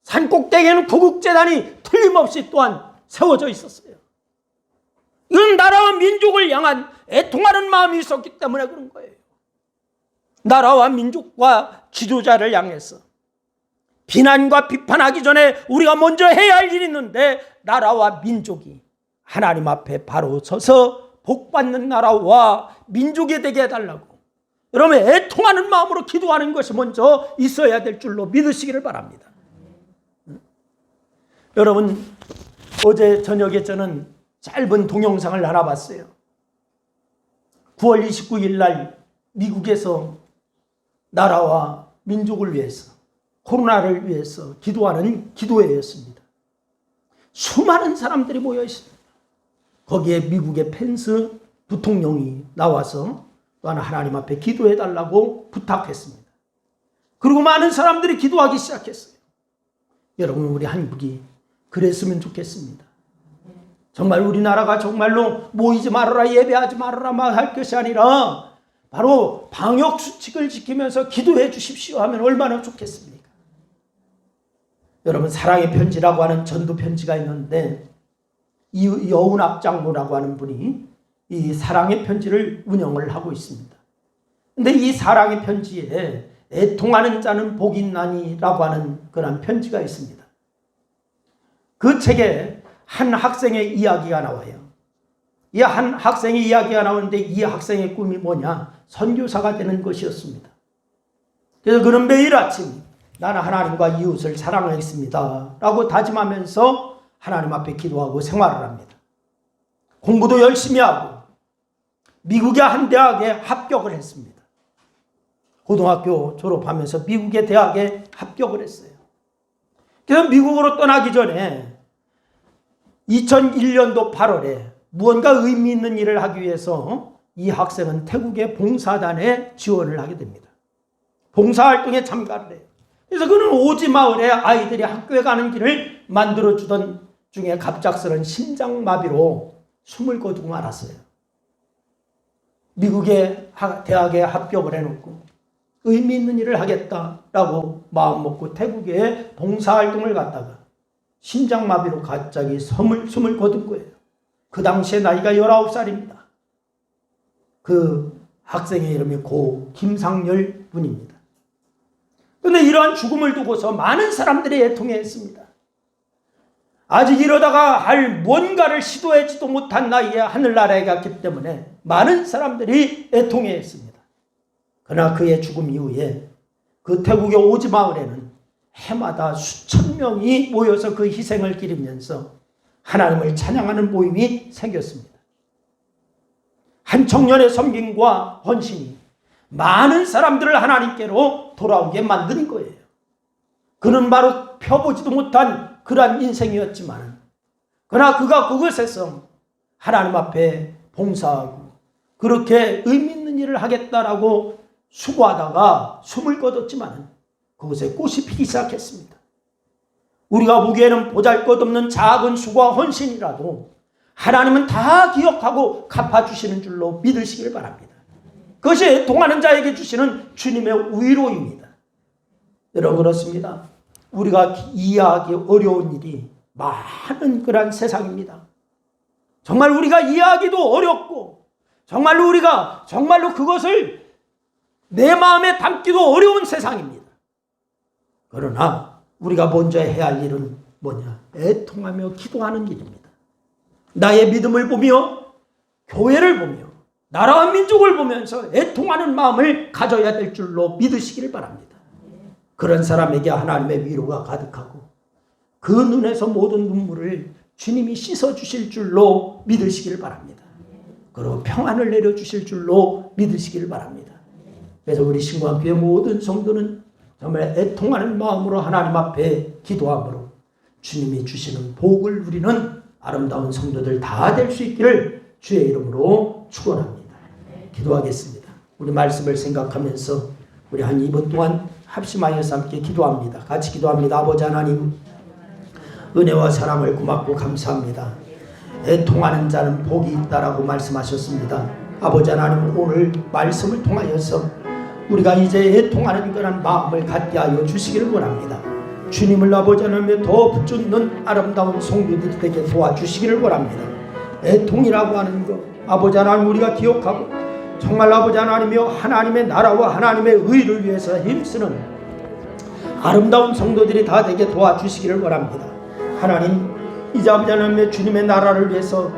산꼭대기에는 구국재단이 틀림없이 또한 세워져 있었어요. 이건 나라와 민족을 향한 애통하는 마음이 있었기 때문에 그런 거예요. 나라와 민족과 지도자를 향해서 비난과 비판하기 전에 우리가 먼저 해야 할 일이 있는데 나라와 민족이 하나님 앞에 바로 서서 복받는 나라와 민족이 되게 해달라고 여러분 애통하는 마음으로 기도하는 것이 먼저 있어야 될 줄로 믿으시기를 바랍니다. 여러분 어제 저녁에 저는 짧은 동영상을 하나 봤어요. 9월 29일 날 미국에서 나라와 민족을 위해서 코로나를 위해서 기도하는 기도회였습니다. 수많은 사람들이 모여 있습니다. 거기에 미국의 펜스 부통령이 나와서 또한 하나님 앞에 기도해달라고 부탁했습니다. 그리고 많은 사람들이 기도하기 시작했어요. 여러분 우리 한국이 그랬으면 좋겠습니다. 정말 우리나라가 정말로 모이지 말아라, 예배하지 말아라 막 할 것이 아니라 바로 방역 수칙을 지키면서 기도해 주십시오 하면 얼마나 좋겠습니까? 여러분, 사랑의 편지라고 하는 전도 편지가 있는데 이 여운학 장로라고 하는 분이 이 사랑의 편지를 운영을 하고 있습니다. 근데 이 사랑의 편지에 애통하는 자는 복이 있나니라고 하는 그런 편지가 있습니다. 그 책에 한 학생의 이야기가 나와요. 이 한 학생의 이야기가 나오는데 이 학생의 꿈이 뭐냐? 선교사가 되는 것이었습니다. 그래서 그는 매일 아침 나는 하나님과 이웃을 사랑하겠습니다 라고 다짐하면서 하나님 앞에 기도하고 생활을 합니다. 공부도 열심히 하고 미국의 한 대학에 합격을 했습니다. 고등학교 졸업하면서 미국의 대학에 합격을 했어요. 그래서 미국으로 떠나기 전에 2001년도 8월에 무언가 의미 있는 일을 하기 위해서 이 학생은 태국의 봉사단에 지원을 하게 됩니다. 봉사활동에 참가를 해요. 그래서 그는 오지 마을에 아이들이 학교에 가는 길을 만들어주던 중에 갑작스런 심장마비로 숨을 거두고 말았어요. 미국의 대학에 합격을 해놓고 의미 있는 일을 하겠다라고 마음먹고 태국에 봉사활동을 갔다가 심장마비로 갑자기 숨을 거둔 거예요. 그 당시에 나이가 19살입니다. 그 학생의 이름이 고 김상열 분입니다. 그런데 이러한 죽음을 두고서 많은 사람들이 애통해했습니다. 아직 이러다가 할 뭔가를 시도하지도 못한 나이에 하늘나라에 갔기 때문에 많은 사람들이 애통해했습니다. 그러나 그의 죽음 이후에 그 태국의 오지 마을에는 해마다 수천 명이 모여서 그 희생을 기리면서 하나님을 찬양하는 모임이 생겼습니다. 한 청년의 섬김과 헌신이 많은 사람들을 하나님께로 돌아오게 만드는 거예요. 그는 바로 펴보지도 못한 그러한 인생이었지만 그러나 그가 그것에서 하나님 앞에 봉사하고 그렇게 의미 있는 일을 하겠다라고 수고하다가 숨을 거뒀지만 그곳에 꽃이 피기 시작했습니다. 우리가 보기에는 보잘것없는 작은 수고와 헌신이라도 하나님은 다 기억하고 갚아주시는 줄로 믿으시길 바랍니다. 그것이 애통하는 자에게 주시는 주님의 위로입니다. 여러분, 그렇습니다. 우리가 이해하기 어려운 일이 많은 그런 세상입니다. 정말 우리가 이해하기도 어렵고 정말로 그것을 내 마음에 담기도 어려운 세상입니다. 그러나 우리가 먼저 해야 할 일은 뭐냐? 애통하며 기도하는 일입니다. 나의 믿음을 보며 교회를 보며 나라와 민족을 보면서 애통하는 마음을 가져야 될 줄로 믿으시기를 바랍니다. 그런 사람에게 하나님의 위로가 가득하고 그 눈에서 모든 눈물을 주님이 씻어주실 줄로 믿으시기를 바랍니다. 그리고 평안을 내려주실 줄로 믿으시기를 바랍니다. 그래서 우리 신광교회 모든 성도는 정말 애통하는 마음으로 하나님 앞에 기도함으로 주님이 주시는 복을 누리는 아름다운 성도들 다 될 수 있기를 주의 이름으로 축원합니다. 기도하겠습니다. 우리 말씀을 생각하면서 우리 한 2분 동안 합심하여서 함께 기도합니다. 같이 기도합니다. 아버지 하나님, 은혜와 사랑을 고맙고 감사합니다. 애통하는 자는 복이 있다라고 말씀하셨습니다. 아버지 하나님, 오늘 말씀을 통하여서 우리가 이제 애통하는 그런 마음을 갖게 하여 주시기를 원합니다. 주님을 아버지 하나님에 더 붙잡는 아름다운 성도들이 되게 도와주시기를 원합니다. 애통이라고 하는 것, 아버지 하나님 우리가 기억하고 정말 아버지 하나님이여 하나님의 나라와 하나님의 의를 위해서 힘쓰는 아름다운 성도들이 다 되게 도와주시기를 원합니다. 하나님, 이제 아버지 하나님의 주님의 나라를 위해서,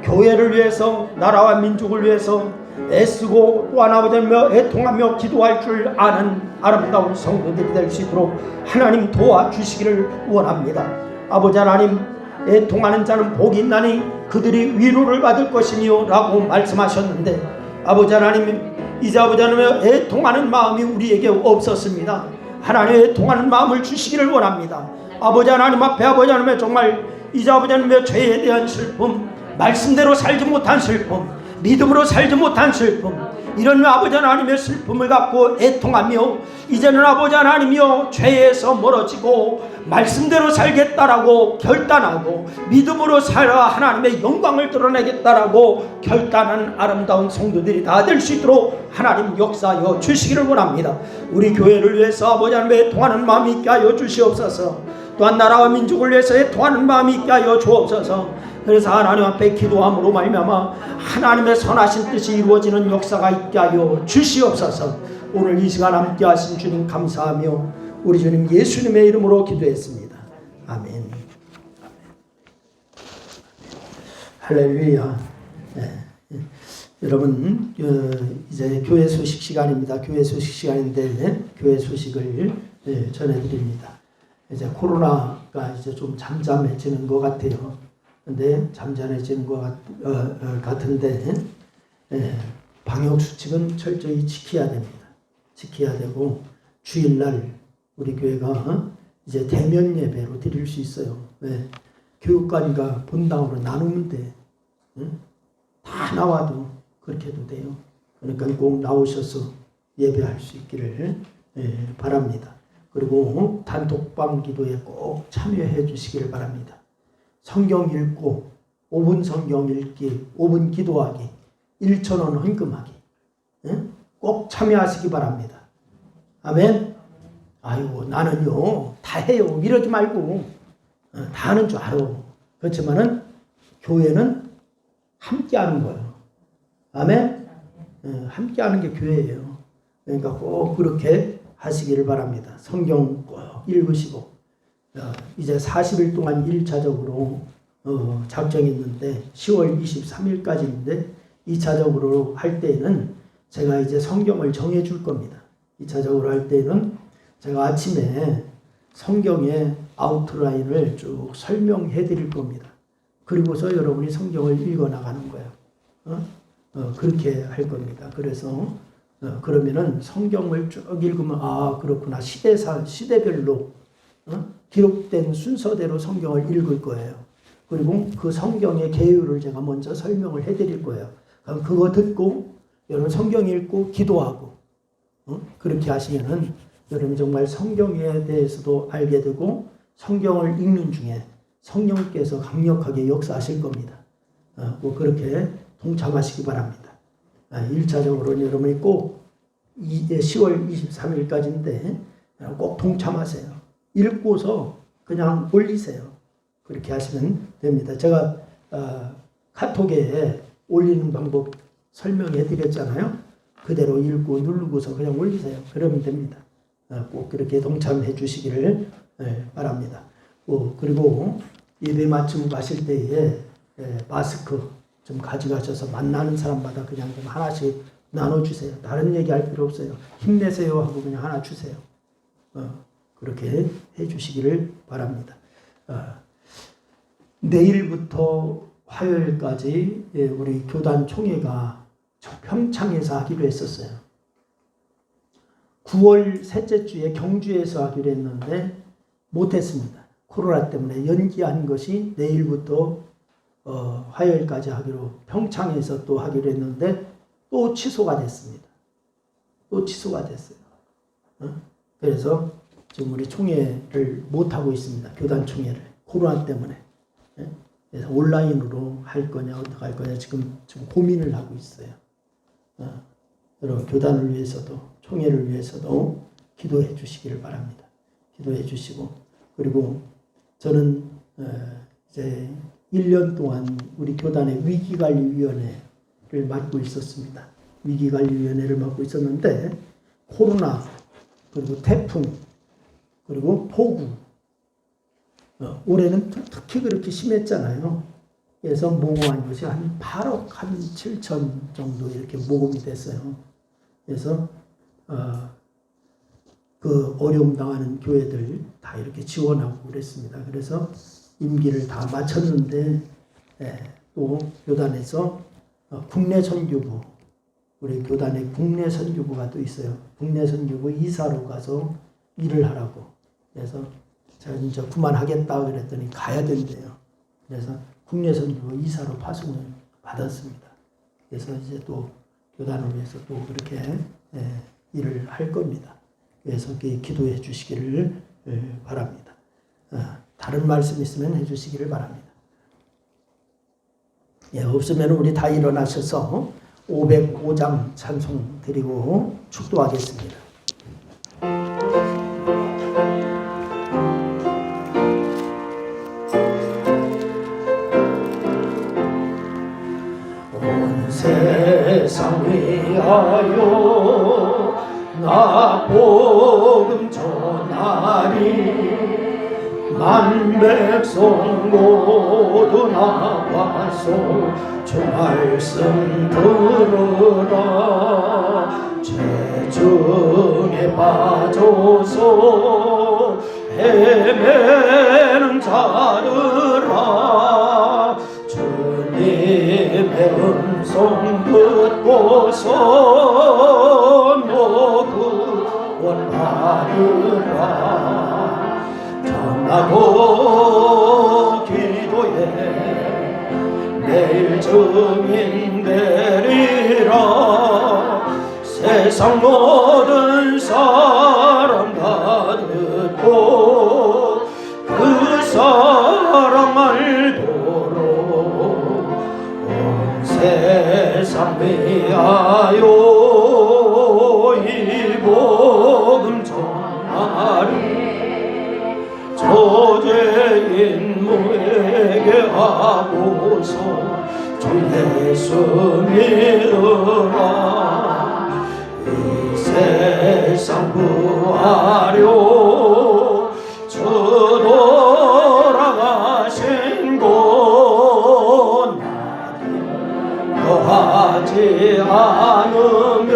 교회를 위해서, 나라와 민족을 위해서 애쓰고 또 아버지 하나님여 애통하며 기도할 줄 아는 아름다운 성도들이 될 수 있도록 하나님 도와주시기를 원합니다. 아버지 하나님, 애통하는 자는 복이 있나니 그들이 위로를 받을 것이니요 라고 말씀하셨는데 아버지 하나님, 이제 아버지 하나님 애통하는 마음이 우리에게 없었습니다. 하나님, 애통하는 마음을 주시기를 원합니다. 아버지 하나님 앞에 아버지 하나님 정말 이제 아버지 하나님의 죄에 대한 슬픔, 말씀대로 살지 못한 슬픔, 믿음으로 살지 못한 슬픔, 이런 아버지 하나님의 슬픔을 갖고 애통하며 이제는 아버지 하나님이여 죄에서 멀어지고 말씀대로 살겠다라고 결단하고 믿음으로 살아 하나님의 영광을 드러내겠다라고 결단한 아름다운 성도들이 다 될 수 있도록 하나님 역사하여 주시기를 원합니다. 우리 교회를 위해서 아버지 하나님의 애통하는 마음이 있게 하여 주시옵소서. 또한 나라와 민족을 위해서 애통하는 마음이 있게 하여 주옵소서. 그래서 하나님 앞에 기도함으로 말미암아 하나님의 선하신 뜻이 이루어지는 역사가 있게 하여 주시옵소서. 오늘 이 시간 함께 하신 주님 감사하며 우리 주님 예수님의 이름으로 기도했습니다. 아멘. 할렐루야. 네. 여러분 이제 교회 소식 시간입니다. 교회 소식 시간인데 교회 소식을 전해드립니다. 이제 코로나가 이제 좀 잠잠해지는 것 같아요. 근데 잠잠해지는 것 같은데 방역 수칙은 철저히 지켜야 됩니다. 지켜야 되고 주일날 우리 교회가 이제 대면 예배로 드릴 수 있어요. 왜? 교육관과 본당으로 나누면 돼. 다 나와도 그렇게 해도 돼요. 그러니까 꼭 나오셔서 예배할 수 있기를 바랍니다. 그리고 단독방 기도에 꼭 참여해 주시기를 바랍니다. 성경 읽고 5분 성경 읽기, 5분 기도하기, 1,000원 헌금하기 꼭 참여하시기 바랍니다. 아멘. 아이고 나는요 다 해요 이러지 말고 다 하는 줄 알아. 그렇지만은 교회는 함께 하는 거예요. 아멘. 함께 하는 게 교회예요. 그러니까 꼭 그렇게 하시기를 바랍니다. 성경 꼭 읽으시고 이제 40일 동안 1차적으로 작정이 있는데 10월 23일까지인데 2차적으로 할 때에는 제가 이제 성경을 정해 줄 겁니다. 2차적으로 할 때에는 제가 아침에 성경의 아웃라인을 쭉 설명해 드릴 겁니다. 그리고서 여러분이 성경을 읽어 나가는 거예요. 그렇게 할 겁니다. 그래서 그러면은 성경을 쭉 읽으면 아 그렇구나 시대별로 기록된 순서대로 성경을 읽을 거예요. 그리고 그 성경의 계율을 제가 먼저 설명을 해드릴 거예요. 그럼 그거 듣고 여러분 성경 읽고 기도하고 그렇게 하시면은 여러분 정말 성경에 대해서도 알게 되고 성경을 읽는 중에 성령께서 강력하게 역사하실 겁니다. 꼭 그렇게 동참하시기 바랍니다. 1차적으로는 여러분이 꼭 10월 23일까지인데 꼭 동참하세요. 읽고서 그냥 올리세요. 그렇게 하시면 됩니다. 제가 카톡에 올리는 방법 설명해 드렸잖아요. 그대로 읽고 누르고서 그냥 올리세요. 그러면 됩니다. 꼭 그렇게 동참해 주시기를 바랍니다. 그리고 예배 마치고 가실 때에 마스크 좀 가져가셔서 만나는 사람마다 그냥 좀 하나씩 나눠주세요. 다른 얘기할 필요 없어요. 힘내세요 하고 그냥 하나 주세요. 그렇게 해주시기를 바랍니다. 내일부터 화요일까지 우리 교단 총회가 평창에서 하기로 했었어요. 9월 셋째 주에 경주에서 하기로 했는데 못했습니다. 코로나 때문에 연기한 것이 내일부터 화요일까지 하기로 평창에서 또 하기로 했는데 또 취소가 됐습니다. 또 취소가 됐어요. 그래서 지금 우리 총회를 못하고 있습니다. 교단 총회를 코로나 때문에. 그래서 온라인으로 할 거냐 어떻게 할 거냐 지금 고민을 하고 있어요. 여러분 교단을 위해서도 총회를 위해서도 기도해 주시기를 바랍니다. 기도해 주시고 그리고 저는 이제 1년 동안 우리 교단의 위기관리위원회를 맡고 있었습니다. 위기관리위원회를 맡고 있었는데 코로나 그리고 태풍 그리고 폭우 올해는 특히 그렇게 심했잖아요. 그래서 모금한 것이 한 8억 한 7천 정도 이렇게 모금이 됐어요. 그래서 그 어려움 당하는 교회들 다 이렇게 지원하고 그랬습니다. 그래서 임기를 다 마쳤는데 또 교단에서 국내 선교부 우리 교단에 국내 선교부가 또 있어요. 국내 선교부 이사로 가서 일을 하라고. 그래서 제가 진짜 그만하겠다 그랬더니 가야 된대요. 그래서 국내 선교부 이사로 파송을 받았습니다. 그래서 이제 또 교단을 위해서 또 그렇게 일을 할 겁니다. 그래서 기도해 주시기를 바랍니다. 다른 말씀 있으면 해 주시기를 바랍니다. 없으면 우리 다 일어나셔서 505장 찬송 드리고 축도하겠습니다. 온 세상 위하여 나 복음 전하리 만 백성 모두 나와서 주 말씀 들으라 죄 중에 빠져서 헤매는 자들아 주님의 음성 듣고서 너 구원 받으라 전하고 기도해 내일 증인 되리라 세상 모든 사람 다 듣고 그 사람 알도록 온 세상 위하여 이 복음 전하리 저죄인 무에게 하고서 주 예수 믿으라 이 세상 구하려 주 돌아가신 곳 거하지 않으면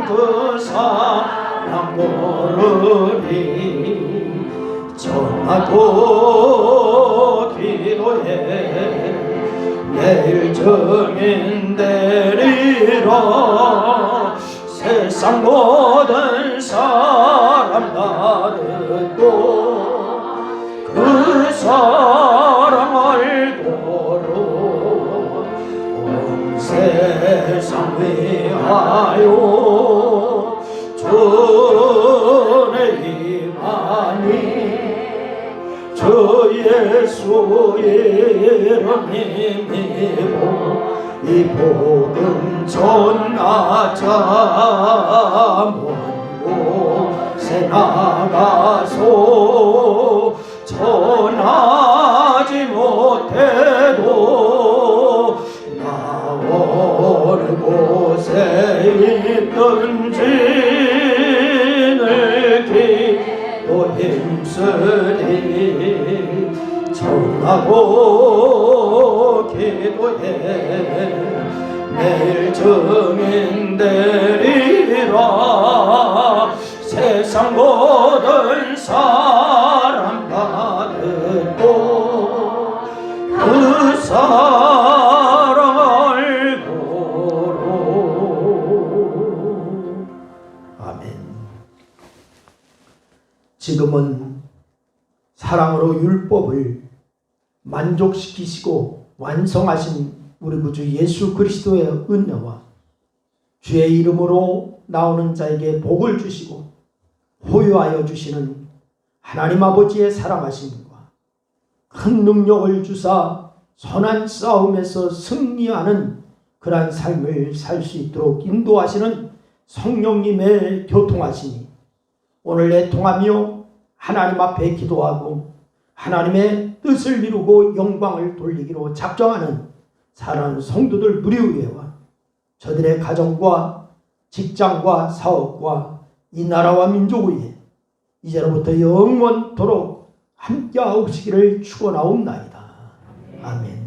그 사람 모르리 전하고 기도해 내일 증인 되리라 세상 모든 사람 다 듣고 그 사람 알도록 온 세상 위하여 주의 임하니 주 예수의 이름 힘입어 이 복음 전하자 먼 곳에 나가서 전하지 못해도 나오는 곳에 있든지 또 힘쓰리 전하고 기도해 내일 증인 되리라 세상 모든 사람 다 듣고 그 사람 알도록 아멘. 지금은 사랑으로 율법을 만족시키시고 완성하신 우리 구주 예수 그리스도의 은혜와 주의 이름으로 나오는 자에게 복을 주시고 호유하여 주시는 하나님 아버지의 사랑하심과 큰 능력을 주사 선한 싸움에서 승리하는 그러한 삶을 살 수 있도록 인도하시는 성령님의 교통하시니 오늘 애통하며 하나님 앞에 기도하고 하나님의 뜻을 이루고 영광을 돌리기로 작정하는 사랑하는 성도들 누리우회와 저들의 가정과 직장과 사업과 이 나라와 민족 위에 이제로부터 영원토록 함께하시기를 축원하옵나이다. 아멘.